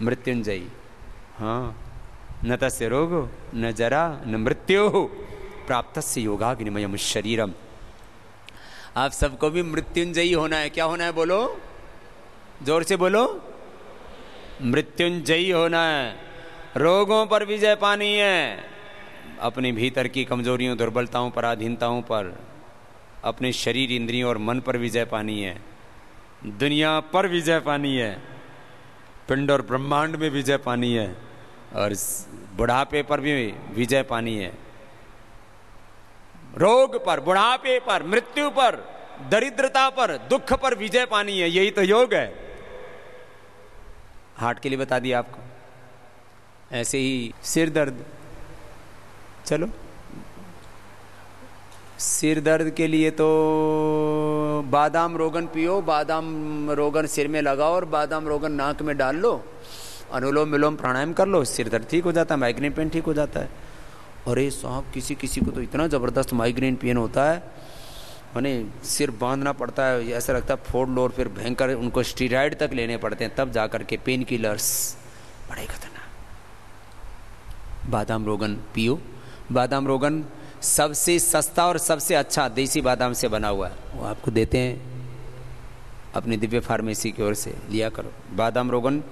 [SPEAKER 1] मृत्युंजयी। हाँ, न तस्य रोगो न जरा न मृत्यु प्राप्तस्य योगाग्निमयम शरीरम। आप सबको भी मृत्युंजयी होना है। क्या होना है? बोलो, जोर से बोलो। मृत्युंजयी होना है। रोगों पर विजय पानी है, अपने भीतर की कमजोरियों, दुर्बलताओं, पराधीनताओं पर, अपने शरीर, इंद्रियों और मन पर विजय पानी है, दुनिया पर विजय पानी है, पिंड और ब्रह्मांड में विजय पानी है, और बुढ़ापे पर भी विजय पानी है। रोग पर, बुढ़ापे पर, मृत्यु पर, दरिद्रता पर, दुख पर विजय पानी है। यही तो योग है। हार्ट के लिए बता दिया आपको। ऐसे ही सिर दर्द, चलो सिर दर्द के लिए तो बादाम रोगन पियो, बादाम रोगन सिर में लगाओ और बादाम रोगन नाक में डाल लो, अनुलोम विलोम प्राणायाम कर लो, सिर दर्द ठीक हो जाता है, माइग्रेन पेन ठीक हो जाता है। अरे साहब, किसी किसी को तो इतना ज़बरदस्त माइग्रेन पेन होता है, उन्हें सिर बांधना पड़ता है, ऐसा लगता है फोड़ लो, और फिर भयंकर उनको स्टीरॉयड तक लेने पड़ते हैं, तब जा कर के पेन किलर्स, बड़े खतरनाक। बादाम रोगन पियो। बादाम रोगन सबसे सस्ता और सबसे अच्छा देसी बादाम से बना हुआ है, वो आपको देते हैं अपनी दिव्य फार्मेसी की ओर से, लिया करो। बादाम रोगन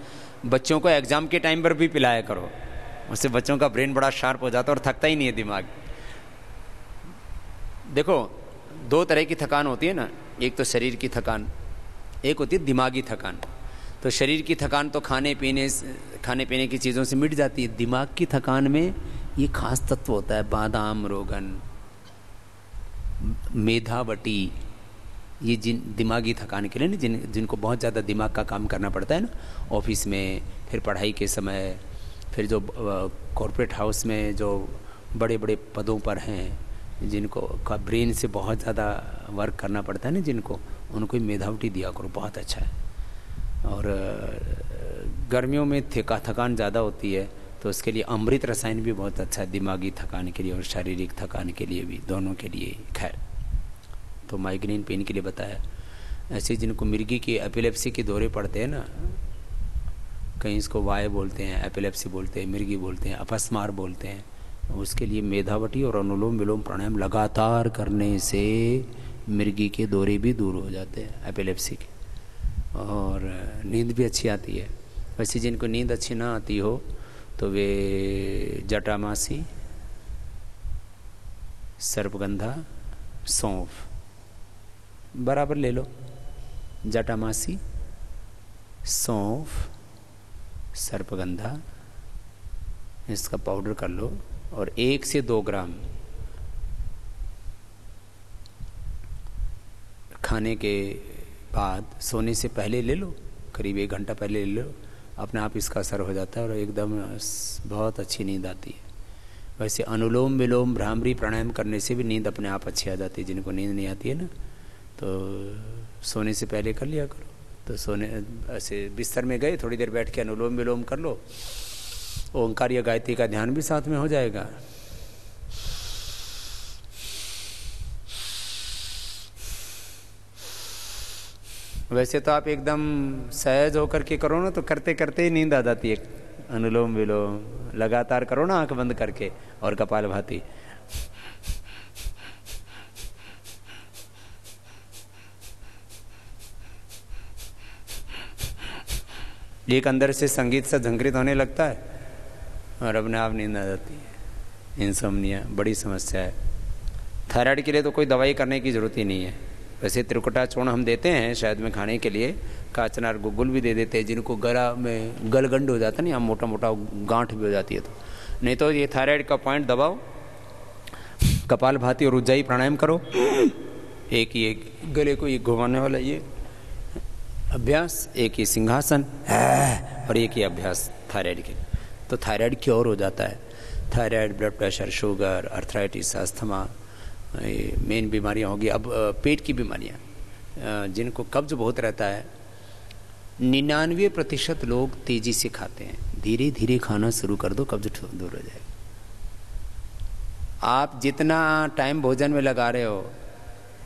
[SPEAKER 1] बच्चों को एग्जाम के टाइम पर भी पिलाया करो, उससे बच्चों का ब्रेन बड़ा शार्प हो जाता है और थकता ही नहीं है दिमाग। देखो, 2 तरह की थकान होती है ना, एक तो शरीर की थकान, एक होती है दिमागी थकान। तो शरीर की थकान तो खाने पीने की चीज़ों से मिट जाती है। दिमाग की थकान में ये खास तत्व होता है, बादाम रोगन, मेधावटी, ये जिन दिमागी थकान के लिए ना, जिनको बहुत ज़्यादा दिमाग का काम करना पड़ता है ना, ऑफिस में, फिर पढ़ाई के समय, फिर जो कॉर्पोरेट हाउस में जो बड़े बड़े पदों पर हैं, जिनको का ब्रेन से बहुत ज़्यादा वर्क करना पड़ता है ना, जिनको, उनको मेधावटी दिया करो, बहुत अच्छा है। और गर्मियों में थकान ज़्यादा होती है तो उसके लिए अमृत रसायन भी बहुत अच्छा है, दिमागी थकान के लिए और शारीरिक थकान के लिए भी, दोनों के लिए। खैर, तो माइग्रेन पेन के लिए बताया। ऐसे जिनको मिर्गी की एपिलेप्सी के दौरे पड़ते हैं ना, कहीं इसको वाय बोलते हैं, एपिलेप्सी बोलते हैं, मिर्गी बोलते हैं, अपस्मार बोलते हैं, उसके लिए मेधावटी और अनुलोम विलोम प्राणायाम लगातार करने से मिर्गी के दौरे भी दूर हो जाते हैं, एपिलेप्सी के। और नींद भी अच्छी आती है। वैसे जिनको नींद अच्छी ना आती हो तो वे जटामासी, सर्पगंधा, सौंफ बराबर ले लो। जटामासी, सौंफ, सर्पगंधा, इसका पाउडर कर लो और 1 से 2 ग्राम खाने के बाद सोने से पहले ले लो, करीब 1 घंटा पहले ले लो। अपने आप इसका असर हो जाता है और एकदम बहुत अच्छी नींद आती है। वैसे अनुलोम विलोम भ्रामरी प्राणायाम करने से भी नींद अपने आप अच्छी आ जाती है। जिनको नींद नहीं आती है ना, तो सोने से पहले कर लिया करो। तो सोने ऐसे बिस्तर में गए, थोड़ी देर बैठ के अनुलोम विलोम कर लो, ओंकार या गायत्री का ध्यान भी साथ में हो जाएगा। वैसे तो आप एकदम सहज होकर के करो ना, तो करते करते ही नींद आ जाती है। अनुलोम विलोम लगातार करो ना, आंख बंद करके, और कपालभाति। एक अंदर से संगीत से झंकृत होने लगता है और अपने आप नींद आ जाती है। इंसोम्निया बड़ी समस्या है। थायराइड के लिए तो कोई दवाई करने की जरूरत ही नहीं है। वैसे त्रिकुटा चूर्ण हम देते हैं शायद में खाने के लिए, काचनार गुग्गुल भी दे देते हैं जिनको गला में गलगंड हो जाता है ना, या मोटा मोटा गांठ भी हो जाती है। तो नहीं तो ये थायराइड का पॉइंट दबाओ, कपालभाति और उज्जाई प्राणायाम करो। एक ये गले को ये घुमाने वाला ये अभ्यास, एक ये सिंहासन, और एक ये अभ्यास थायराइड के। तो थायराइड क्योर हो जाता है। Thyroid, blood pressure, sugar, arthritis, asthma, main बीमारियां होगी। अब पेट की बीमारियां, जिनको कब्ज बहुत रहता है, 99% लोग तेजी से खाते हैं। धीरे धीरे खाना शुरू कर दो, कब्ज दूर हो जाएगा। आप जितना टाइम भोजन में लगा रहे हो,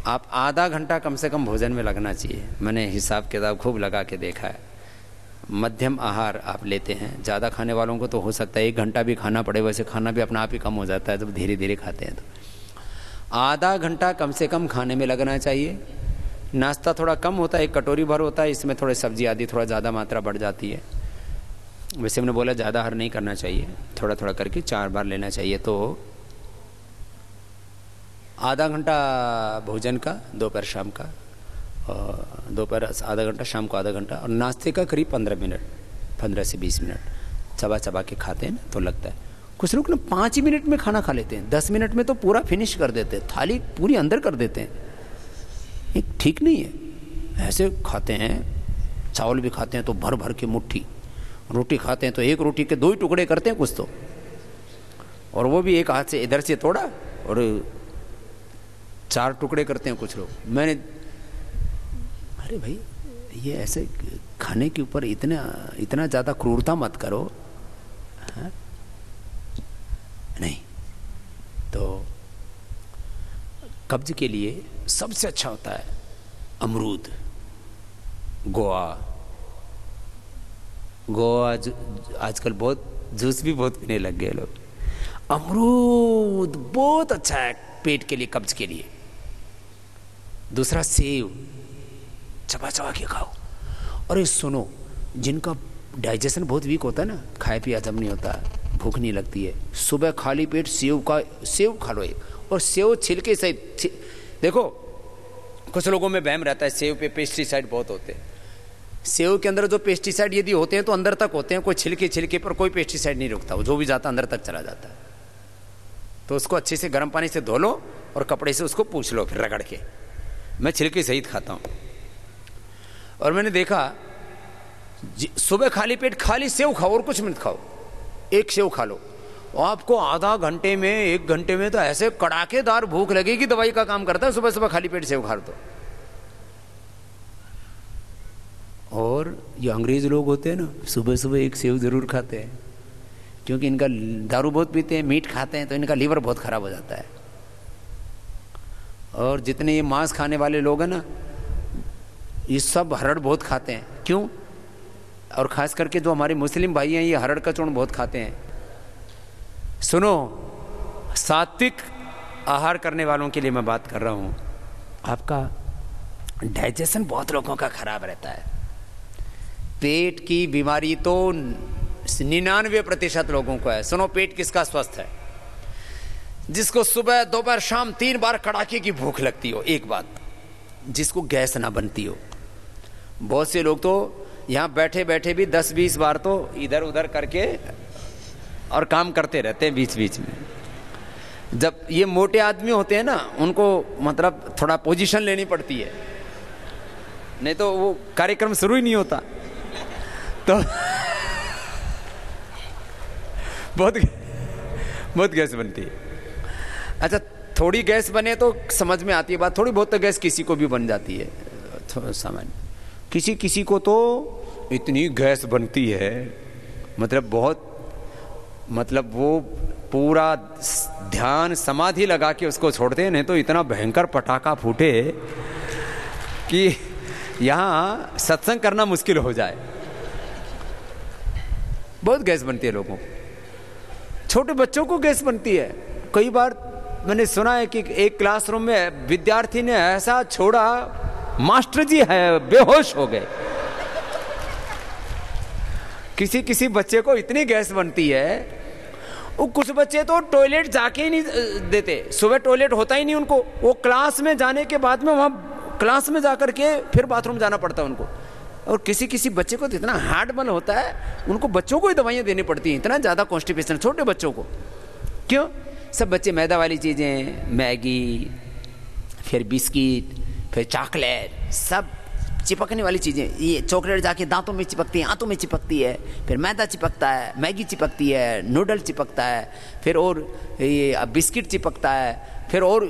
[SPEAKER 1] आप आधा घंटा कम से कम भोजन में लगना चाहिए। मैंने हिसाब किताब खूब लगा के देखा है। मध्यम आहार आप लेते हैं, ज़्यादा खाने वालों को तो हो सकता है 1 घंटा भी खाना पड़े। वैसे खाना भी अपना आप ही कम हो जाता है जब धीरे धीरे खाते हैं। तो आधा घंटा कम से कम खाने में लगना चाहिए। नाश्ता थोड़ा कम होता है, 1 कटोरी भर होता है, इसमें थोड़े सब्जी आदि थोड़ा ज़्यादा मात्रा बढ़ जाती है। वैसे हमने बोला ज़्यादा आहार नहीं करना चाहिए, थोड़ा थोड़ा करके 4 बार लेना चाहिए। तो आधा घंटा भोजन का, दोपहर शाम का, और दोपहर आधा घंटा, शाम को आधा घंटा, और नाश्ते का करीब 15 मिनट, 15 से 20 मिनट चबा चबा के खाते हैं ना, तो लगता है। कुछ लोग ना 5 ही मिनट में खाना खा लेते हैं, 10 मिनट में तो पूरा फिनिश कर देते हैं, थाली पूरी अंदर कर देते हैं। ये ठीक नहीं है। ऐसे खाते हैं, चावल भी खाते हैं तो भर भर के मुट्ठी, रोटी खाते हैं तो 1 रोटी के 2 ही टुकड़े करते हैं कुछ तो, और वो भी एक हाथ से इधर से तोड़ा और 4 टुकड़े करते हैं कुछ लोग। मैंने, अरे भाई ये ऐसे खाने के ऊपर इतना ज़्यादा क्रूरता मत करो। हाँ? नहीं तो कब्ज के लिए सबसे अच्छा होता है अमरूद, गोवा। आजकल बहुत जूस भी बहुत पीने लग गए लोग। अमरूद बहुत अच्छा है पेट के लिए, कब्ज के लिए। दूसरा सेव, चबा चबा के खाओ। अरे सुनो, जिनका डाइजेशन बहुत वीक होता है ना, खाए पिए हजम नहीं होता, भूख नहीं लगती है, सुबह खाली पेट सेव खा लो एक, और सेव छिलके सहित। देखो कुछ लोगों में वहम रहता है सेव पे पेस्टिसाइड बहुत होते हैं। सेव के अंदर जो पेस्टिसाइड यदि होते हैं तो अंदर तक होते हैं, कोई छिलके पर कोई पेस्टिसाइड नहीं रुकता, जो भी जाता अंदर तक चला जाता है। तो उसको अच्छे से गर्म पानी से धो लो और कपड़े से उसको पूछ लो, फिर रगड़ के। मैं छिलके सहित खाता हूँ। और मैंने देखा सुबह खाली पेट खाली सेव खाओ और कुछ मत खाओ, 1 सेव खा लो, आपको आधा घंटे में 1 घंटे में तो ऐसे कड़ाकेदार भूख लगेगी, दवाई का काम करता है। सुबह सुबह खाली पेट सेव खा लो। और ये अंग्रेज लोग होते हैं ना, सुबह सुबह 1 सेव जरूर खाते हैं, क्योंकि इनका दारू बहुत पीते हैं, मीट खाते हैं, तो इनका लीवर बहुत खराब हो जाता है। और जितने ये मांस खाने वाले लोग हैं ना, ये सब हरड़ बहुत खाते हैं। क्यों? और खास करके जो हमारे मुस्लिम भाई हैं, ये हरड़ का चूर्ण बहुत खाते हैं। सुनो, सात्विक आहार करने वालों के लिए मैं बात कर रहा हूँ। आपका डाइजेशन बहुत लोगों का खराब रहता है, पेट की बीमारी तो 99% लोगों को है। सुनो, पेट किसका स्वस्थ है? जिसको सुबह दोपहर शाम 3 बार कड़ाके की भूख लगती हो, एक बात, जिसको गैस ना बनती हो। बहुत से लोग तो यहाँ बैठे बैठे भी 10-20 बार तो इधर उधर करके और काम करते रहते हैं बीच बीच में। जब ये मोटे आदमी होते हैं ना, उनको मतलब थोड़ा पोजीशन लेनी पड़ती है, नहीं तो वो कार्यक्रम शुरू ही नहीं होता। तो बहुत गैस बनती है। अच्छा, थोड़ी गैस बने तो समझ में आती है बात, थोड़ी बहुत तो गैस किसी को भी बन जाती है, सामान्य। किसी को तो इतनी गैस बनती है, मतलब बहुत, मतलब वो पूरा ध्यान समाधि लगा के उसको छोड़ते हैं, नहीं तो इतना भयंकर पटाखा फूटे कि यहाँ सत्संग करना मुश्किल हो जाए। बहुत गैस बनती है लोगों को। छोटे बच्चों को गैस बनती है। कई बार मैंने सुना है कि एक क्लासरूम में विद्यार्थी ने ऐसा छोड़ा, मास्टर जी है बेहोश हो गए। किसी बच्चे को इतनी गैस बनती है, वो कुछ बच्चे तो टॉयलेट जाके ही नहीं देते, सुबह टॉयलेट होता ही नहीं उनको, वो क्लास में जाने के बाद में वहां क्लास में जाकर के फिर बाथरूम जाना पड़ता है उनको। और किसी बच्चे को तो इतना हार्ट बर्न होता है, उनको बच्चों को ही दवाइयाँ देनी पड़ती हैं, इतना ज़्यादा कॉन्स्टिपेशन छोटे बच्चों को। क्यों? सब बच्चे मैदा वाली चीज़ें, मैगी, फिर बिस्किट, फिर चॉकलेट, सब चिपकने वाली चीज़ें। ये चॉकलेट जाके दांतों में चिपकती है, आंतों में चिपकती है, फिर मैदा चिपकता है, मैगी चिपकती है, नूडल चिपकता है, फिर और ये बिस्किट चिपकता है, फिर और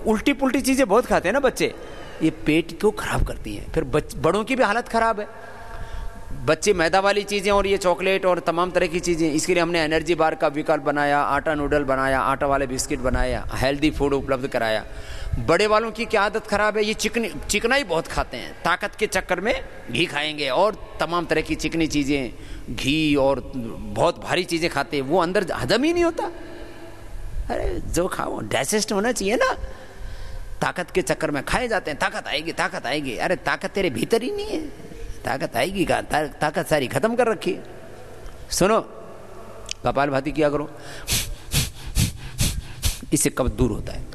[SPEAKER 1] उल्टी पुल्टी चीज़ें बहुत खाते हैं ना बच्चे, ये पेट को खराब करती हैं। फिर बड़ों की भी हालत खराब है। बच्चे मैदा वाली चीज़ें और ये चॉकलेट और तमाम तरह की चीज़ें, इसके लिए हमने एनर्जी बार का विकल्प बनाया, आटा नूडल बनाया, आटा वाले बिस्किट बनाया, हेल्दी फूड उपलब्ध कराया। बड़े वालों की क्या आदत खराब है, ये चिकना ही बहुत खाते हैं, ताकत के चक्कर में घी खाएंगे और तमाम तरह की चिकनी चीज़ें, घी और बहुत भारी चीज़ें खाते हैं, वो अंदर हजम ही नहीं होता। अरे जो खाओ डाइजेस्ट होना चाहिए ना, ताकत के चक्कर में खाए जाते हैं, ताकत आएगी ताकत आएगी। अरे ताकत तेरे भीतर ही नहीं है, ताकत आएगी का ताकत सारी खत्म कर रखी है। सुनो, कपालभाति किया करो, इससे कब्ज दूर होता है।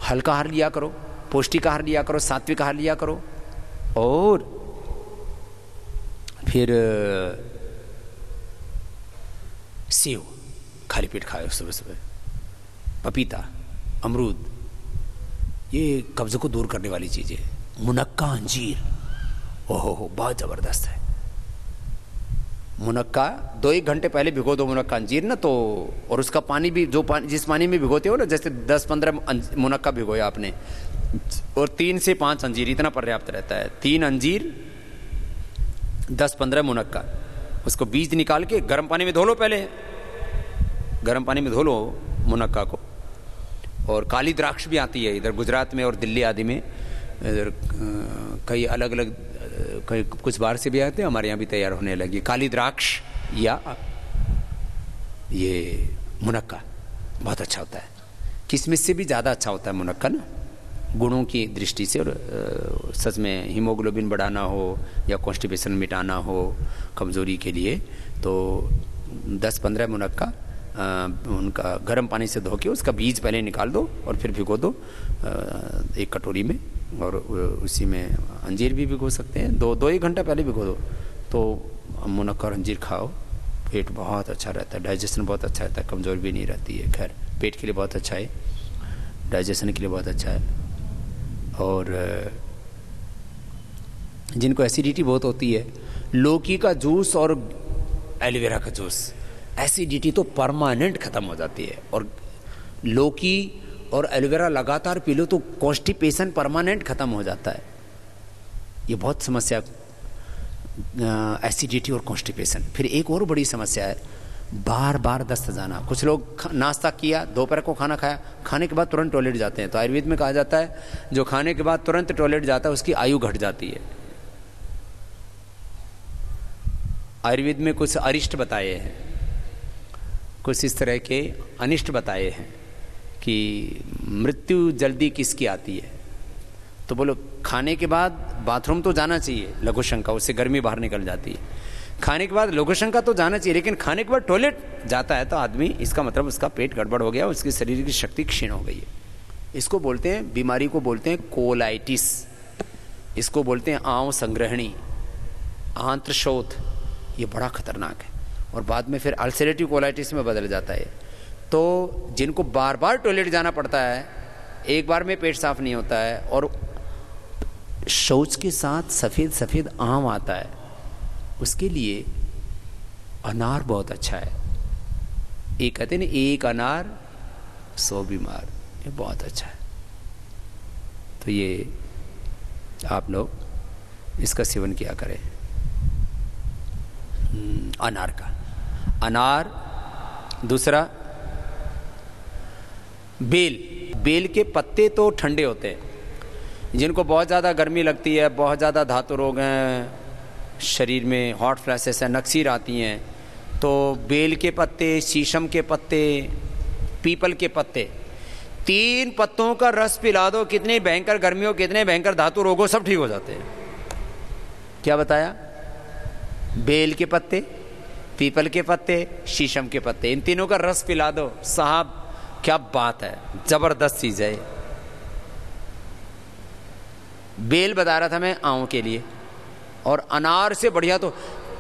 [SPEAKER 1] हल्का आहार लिया करो, पौष्टिक आहार लिया करो, सात्विक आहार लिया करो, और फिर सेव खाली पेट खाओ सुबह सुबह, पपीता, अमरूद, ये कब्ज को दूर करने वाली चीजें। मुनक्का, अंजीर, ओहो बहुत जबरदस्त है। मुनक्का 2-1 घंटे पहले भिगो दो मुनक्का अंजीर ना, तो और उसका पानी भी जिस पानी में भिगोते हो ना, जैसे 10-15 मुनक्का भिगोया आपने और 3 से 5 अंजीर, इतना पर्याप्त रहता है। 3 अंजीर, 10-15 मुनक्का, उसको बीज निकाल के गर्म पानी में धो लो, पहले गर्म पानी में धो लो मुनक्का को। और काली द्राक्ष भी आती है इधर गुजरात में और दिल्ली आदि में, इधर कई अलग अलग, कई कुछ बाहर से भी आते हैं, हमारे यहाँ भी तैयार होने लगी काली द्राक्ष या ये मुनक्का, बहुत अच्छा होता है। किशमिश से भी ज़्यादा अच्छा होता है मुनक्का ना, गुणों की दृष्टि से। और सच में हीमोग्लोबिन बढ़ाना हो या कॉन्स्टिपेशन मिटाना हो कमज़ोरी के लिए, तो 10-15 मुनक्का उनका गर्म पानी से धो के उसका बीज पहले निकाल दो और फिर भिगो दो 1 कटोरी में, और उसी में अंजीर भी भिगो सकते हैं, 2-1 घंटा पहले भिगो दो, तो मुनक्का और अंजीर खाओ, पेट बहुत अच्छा रहता है, डाइजेशन बहुत अच्छा रहता है, कमज़ोर भी नहीं रहती है। खैर पेट के लिए बहुत अच्छा है, डाइजेशन के लिए बहुत अच्छा है। और जिनको एसिडिटी बहुत होती है, लौकी का जूस और एलोवेरा का जूस, एसिडिटी तो परमानेंट खत्म हो जाती है। और लौकी और एलोवेरा लगातार पी लो तो कॉन्स्टिपेशन परमानेंट खत्म हो जाता है। ये बहुत समस्या, एसिडिटी और कॉन्स्टिपेशन। फिर एक और बड़ी समस्या है, बार बार दस्त जाना। कुछ लोग नाश्ता किया, दोपहर को खाना खाया, खाने के बाद तुरंत टॉयलेट जाते हैं, तो आयुर्वेद में कहा जाता है जो खाने के बाद तुरंत टॉयलेट जाता है उसकी आयु घट जाती है। आयुर्वेद में कुछ अरिष्ट बताए हैं, कुछ इस तरह के अनिष्ट बताए हैं कि मृत्यु जल्दी किसकी आती है। तो बोलो खाने के बाद बाथरूम तो जाना चाहिए, लघु शंका, उससे गर्मी बाहर निकल जाती है। खाने के बाद लघु शंका तो जाना चाहिए, लेकिन खाने के बाद टॉयलेट जाता है तो आदमी, इसका मतलब उसका पेट गड़बड़ हो गया, उसके शरीर की शक्ति क्षीण हो गई है। इसको बोलते हैं, बीमारी को बोलते हैं कोलाइटिस, इसको बोलते हैं आंव संग्रहणी, आंत्रशोथ। ये बड़ा खतरनाक है और बाद में फिर अल्सरेटिव कोलाइटिस में बदल जाता है। तो जिनको बार बार टॉयलेट जाना पड़ता है, एक बार में पेट साफ नहीं होता है और शौच के साथ सफ़ेद सफ़ेद आम आता है, उसके लिए अनार बहुत अच्छा है। ये कहते हैं ना, एक अनार 100 बीमार, ये बहुत अच्छा है। तो ये आप लोग इसका सेवन किया करें, अनार का। अनार, दूसरा बेल के पत्ते तो ठंडे होते हैं, जिनको बहुत ज़्यादा गर्मी लगती है, बहुत ज़्यादा धातु रोग हैं शरीर में, हॉट फ्लैशेस हैं, नक्सीर आती हैं, तो बेल के पत्ते, शीशम के पत्ते, पीपल के पत्ते, 3 पत्तों का रस पिला दो, कितनी भयंकर गर्मी हो, कितने भयंकर धातु रोग हो, सब ठीक हो जाते हैं। क्या बताया? बेल के पत्ते, पीपल के पत्ते, शीशम के पत्ते, इन तीनों का रस पिला दो साहब, क्या बात है, जबरदस्त चीज है। बेल बता रहा था मैं आंव के लिए, और अनार से बढ़िया तो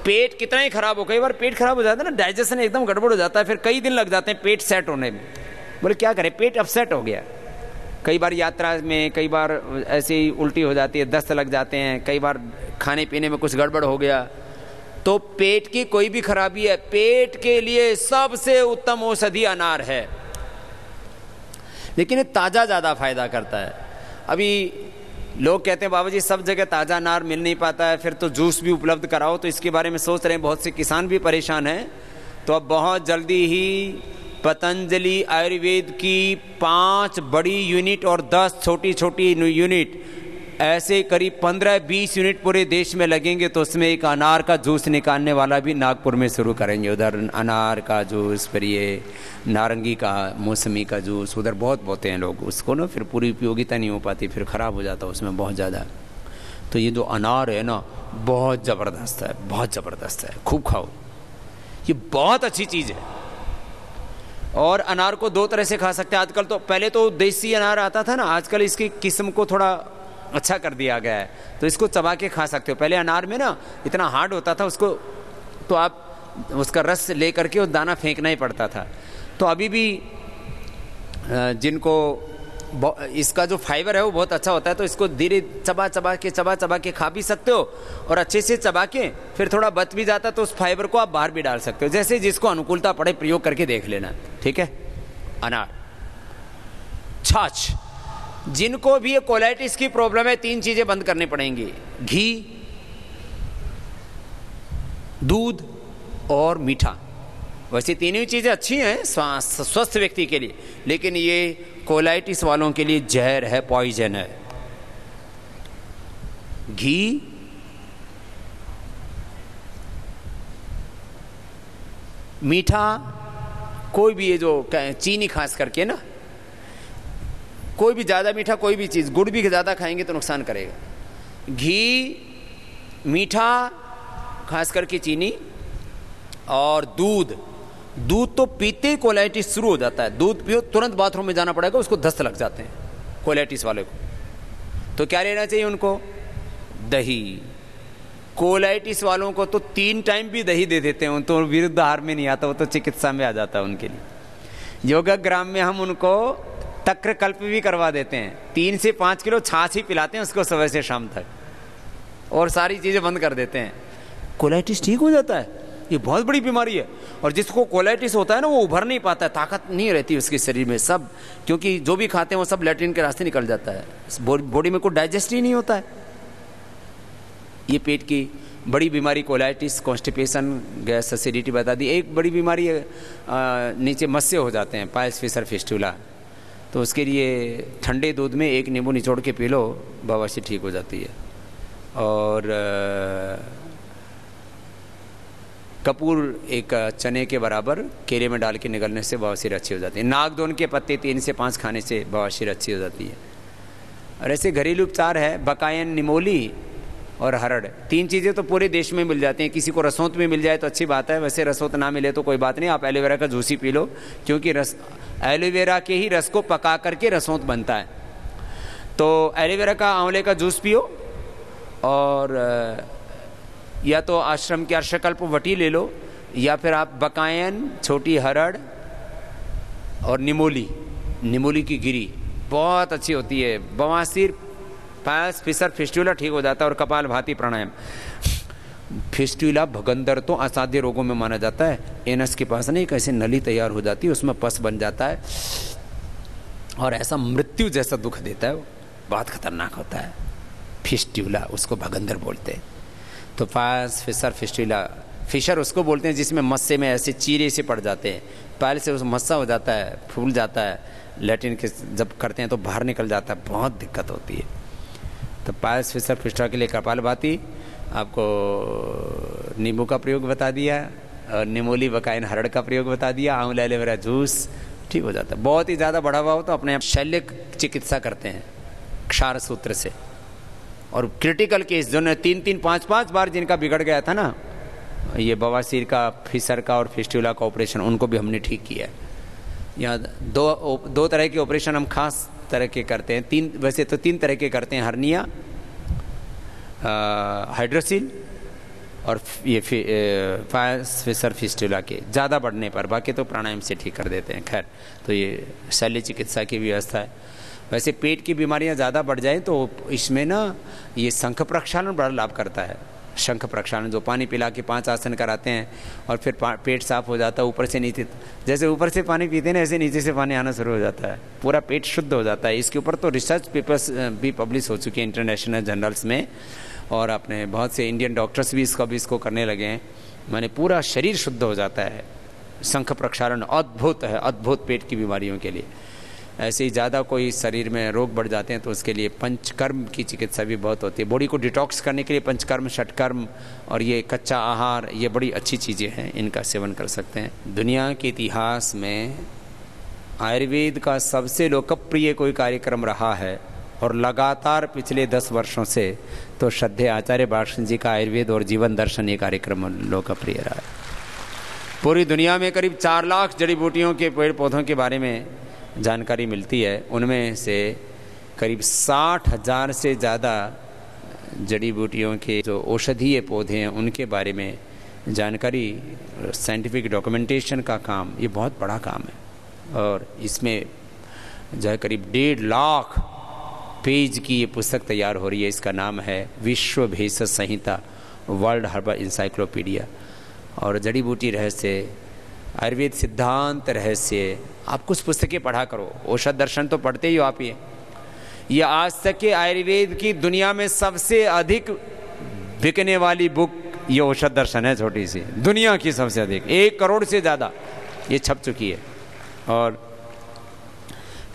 [SPEAKER 1] पेट कितना ही खराब हो, कई बार पेट खराब हो जाता है ना, डाइजेशन एकदम गड़बड़ हो जाता है, फिर कई दिन लग जाते हैं पेट सेट होने में। बोले क्या करें, पेट अपसेट हो गया, कई बार यात्रा में, कई बार ऐसे ही उल्टी हो जाती है, दस्त लग जाते हैं, कई बार खाने पीने में कुछ गड़बड़ हो गया। तो पेट की कोई भी खराबी है, पेट के लिए सबसे उत्तम औषधि अनार है, लेकिन ये ताज़ा ज़्यादा फायदा करता है। अभी लोग कहते हैं बाबा जी सब जगह ताज़ा अनार मिल नहीं पाता है, फिर तो जूस भी उपलब्ध कराओ, तो इसके बारे में सोच रहे हैं, बहुत से किसान भी परेशान हैं। तो अब बहुत जल्दी ही पतंजलि आयुर्वेद की 5 बड़ी यूनिट और 10 छोटी छोटी यूनिट, ऐसे करीब 15-20 यूनिट पूरे देश में लगेंगे, तो उसमें एक अनार का जूस निकालने वाला भी नागपुर में शुरू करेंगे। उधर अनार का जूस, फिर ये नारंगी का, मौसमी का जूस, उधर बहुत बोते हैं लोग उसको ना, फिर पूरी उपयोगिता नहीं हो पाती, फिर ख़राब हो जाता उसमें बहुत ज़्यादा। तो ये जो अनार है ना, बहुत ज़बरदस्त है, बहुत ज़बरदस्त है, खूब खाओ, ये बहुत अच्छी चीज़ है। और अनार को 2 तरह से खा सकते हैं आजकल, तो पहले तो देसी अनार आता था ना, आजकल इसकी किस्म को थोड़ा अच्छा कर दिया गया है, तो इसको चबा के खा सकते हो। पहले अनार में ना इतना हार्ड होता था, उसको तो आप उसका रस ले करके वो दाना फेंकना ही पड़ता था। तो अभी भी जिनको इसका जो फाइबर है वो बहुत अच्छा होता है, तो इसको धीरे चबा चबा के खा भी सकते हो, और अच्छे से चबा के फिर थोड़ा बच भी जाता तो उस फाइबर को आप बाहर भी डाल सकते हो, जैसे जिसको अनुकूलता पड़े प्रयोग करके देख लेना, ठीक है। अनार। छाछ, जिनको भी ये कोलाइटिस की प्रॉब्लम है, 3 चीजें बंद करनी पड़ेंगी, घी, दूध और मीठा। वैसे तीनों चीजें अच्छी हैं स्वस्थ व्यक्ति के लिए, लेकिन ये कोलाइटिस वालों के लिए जहर है, पॉइजन है। घी, मीठा, कोई भी ये जो चीनी खास करके ना, कोई भी ज़्यादा मीठा कोई भी चीज़, गुड़ भी ज़्यादा खाएंगे तो नुकसान करेगा। घी, मीठा खास करके चीनी, और दूध। दूध तो पीते ही कोलाइटिस शुरू हो जाता है, दूध पियो तुरंत बाथरूम में जाना पड़ेगा, उसको दस्त लग जाते हैं कोलाइटिस वाले को। तो क्या लेना चाहिए उनको? दही। कोलाइटिस वालों को तो 3 टाइम भी दही दे देते हैं, तो विरुद्ध आहार में नहीं आता, वो तो चिकित्सा में आ जाता है उनके लिए। योगाग्राम में हम उनको तक्र कल्प भी करवा देते हैं, 3 से 5 किलो छाछ ही पिलाते हैं उसको सुबह से शाम तक, और सारी चीज़ें बंद कर देते हैं, कोलाइटिस ठीक हो जाता है। ये बहुत बड़ी बीमारी है, और जिसको कोलाइटिस होता है ना, वो उभर नहीं पाता है, ताकत नहीं रहती उसके शरीर में सब, क्योंकि जो भी खाते हैं वो सब लैट्रिन के रास्ते निकल जाता है, बॉडी में कुछ डाइजेस्ट ही नहीं होता है। ये पेट की बड़ी बीमारी कोलाइटिस, कॉन्स्टिपेशन, गैस, एसिडिटी बता दी। एक बड़ी बीमारी है नीचे मस्से हो जाते हैं, पाइल्स, फिशर, फिस्टुला, तो उसके लिए ठंडे दूध में 1 नींबू निचोड़ के पी लो, बवासीर ठीक हो जाती है। और कपूर एक चने के बराबर केले में डाल के निगलने से बवासीर अच्छी हो जाती है। नागदोन के पत्ते 3 से 5 खाने से बवासीर अच्छी हो जाती है। और ऐसे घरेलू उपचार है बकायन, निमोली और हरड़, 3 चीज़ें तो पूरे देश में मिल जाती हैं। किसी को रसोत में मिल जाए तो अच्छी बात है, वैसे रसोत ना मिले तो कोई बात नहीं, आप एलोवेरा का जूस ही पी लो, क्योंकि एलोवेरा के ही रस को पका करके रसोत बनता है। तो एलोवेरा का, आंवले का जूस पियो, और या तो आश्रम के अर्शकल्प वटी ले लो, या फिर आप बकायन, छोटी हरड़ और निमोली की गिरी बहुत अच्छी होती है। बवासीर, पायस, फिसर, फिस्टुला ठीक हो जाता है। और कपाल भाती प्राणायाम। फिस्टुला भगंदर तो असाध्य रोगों में माना जाता है। एनस के पास नहीं, कैसे नली तैयार हो जाती है, उसमें पस बन जाता है और ऐसा मृत्यु जैसा दुख देता है, वो बहुत खतरनाक होता है। फिस्टुला, उसको भगंदर बोलते हैं। तो पायस, फिसर, फिस्टुला, फिशर उसको बोलते हैं जिसमें मस्से में ऐसे चीरे से पड़ जाते हैं, पैर से उस मस्सा हो जाता है, फूल जाता है, लैट्रिन के जब करते हैं तो बाहर निकल जाता है, बहुत दिक्कत होती है। तो पायस, फिसर, फिस्टुला के लिए कपालभाति, आपको नींबू का प्रयोग बता दिया, और निमोली, बकायन, हरड़ का प्रयोग बता दिया, आंवला, एलोवेरा जूस, ठीक हो जाता है। बहुत ही ज़्यादा बढ़ा हुआ हो तो अपने आप शल्य चिकित्सा करते हैं क्षार सूत्र से। और क्रिटिकल केस जो ने 3-3, 5-5 बार जिनका बिगड़ गया था ना, ये बवासीर का, फिसर का और फिस्टुला का ऑपरेशन, उनको भी हमने ठीक किया है। यहाँ दो तरह के ऑपरेशन हम खास तरह के करते हैं, वैसे तो 3 तरह के करते हैं, हर्निया, हाइड्रोसिल और ये पायस, फिसर, फिस्टुला के ज़्यादा बढ़ने पर, बाकी तो प्राणायाम से ठीक कर देते हैं। खैर, तो ये शल्य चिकित्सा की व्यवस्था है। वैसे पेट की बीमारियां ज़्यादा बढ़ जाएं तो इसमें ना ये शंख प्रक्षालन बड़ा लाभ करता है। शंख प्रक्षालन, जो पानी पिला के 5 आसन कराते हैं और फिर पेट साफ हो जाता है ऊपर से नीचे, जैसे ऊपर से पानी पीते हैं ना, ऐसे नीचे से पानी आना शुरू हो जाता है, पूरा पेट शुद्ध हो जाता है। इसके ऊपर तो रिसर्च पेपर्स भी पब्लिश हो चुके हैं इंटरनेशनल जर्नल्स में, और अपने बहुत से इंडियन डॉक्टर्स भी इसको करने लगे हैं। माने पूरा शरीर शुद्ध हो जाता है। शंख प्रक्षालन अद्भुत है, अद्भुत पेट की बीमारियों के लिए। ऐसे ही ज़्यादा कोई शरीर में रोग बढ़ जाते हैं तो उसके लिए पंचकर्म की चिकित्सा भी बहुत होती है। बॉडी को डिटॉक्स करने के लिए पंचकर्म, षटकर्म और ये कच्चा आहार, ये बड़ी अच्छी चीज़ें हैं, इनका सेवन कर सकते हैं। दुनिया के इतिहास में आयुर्वेद का सबसे लोकप्रिय कोई कार्यक्रम रहा है, और लगातार पिछले 10 वर्षों से तो श्रद्धेय आचार्य बालकृष्ण जी का आयुर्वेद और जीवन दर्शन ये कार्यक्रम लोकप्रिय रहा है। पूरी दुनिया में करीब 4 लाख जड़ी बूटियों के पेड़ पौधों के बारे में जानकारी मिलती है। उनमें से करीब 60,000 से ज़्यादा जड़ी बूटियों के जो औषधीय पौधे हैं उनके बारे में जानकारी, साइंटिफिक डॉक्यूमेंटेशन का काम, ये बहुत बड़ा काम है। और इसमें जो है करीब 1.5 लाख पेज की ये पुस्तक तैयार हो रही है। इसका नाम है विश्व भेषज संहिता, वर्ल्ड हर्बल इंसाइक्लोपीडिया। और जड़ी बूटी रहस्य, आयुर्वेद सिद्धांत रहस्य, आप कुछ पुस्तकें पढ़ा करो। औषध दर्शन तो पढ़ते ही हो आप। ये आज तक के आयुर्वेद की दुनिया में सबसे अधिक बिकने वाली बुक ये औषध दर्शन है, छोटी सी, दुनिया की सबसे अधिक, 1 करोड़ से ज़्यादा ये छप चुकी है। और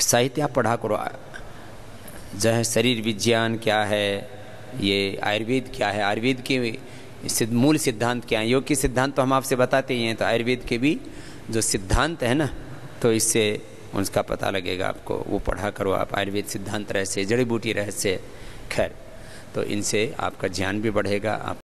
[SPEAKER 1] साहित्य आप पढ़ा करो, जो है शरीर विज्ञान क्या है, ये आयुर्वेद क्या है, आयुर्वेद के मूल सिद्धांत क्या है। योग के सिद्धांत तो हम आपसे बताते ही हैं, तो आयुर्वेद के भी जो सिद्धांत है ना, तो इससे उसका पता लगेगा आपको। वो पढ़ा करो आप, आयुर्वेद सिद्धांत रहस्य, जड़ी बूटी रहस्य। खैर, तो इनसे आपका ज्ञान भी बढ़ेगा, आप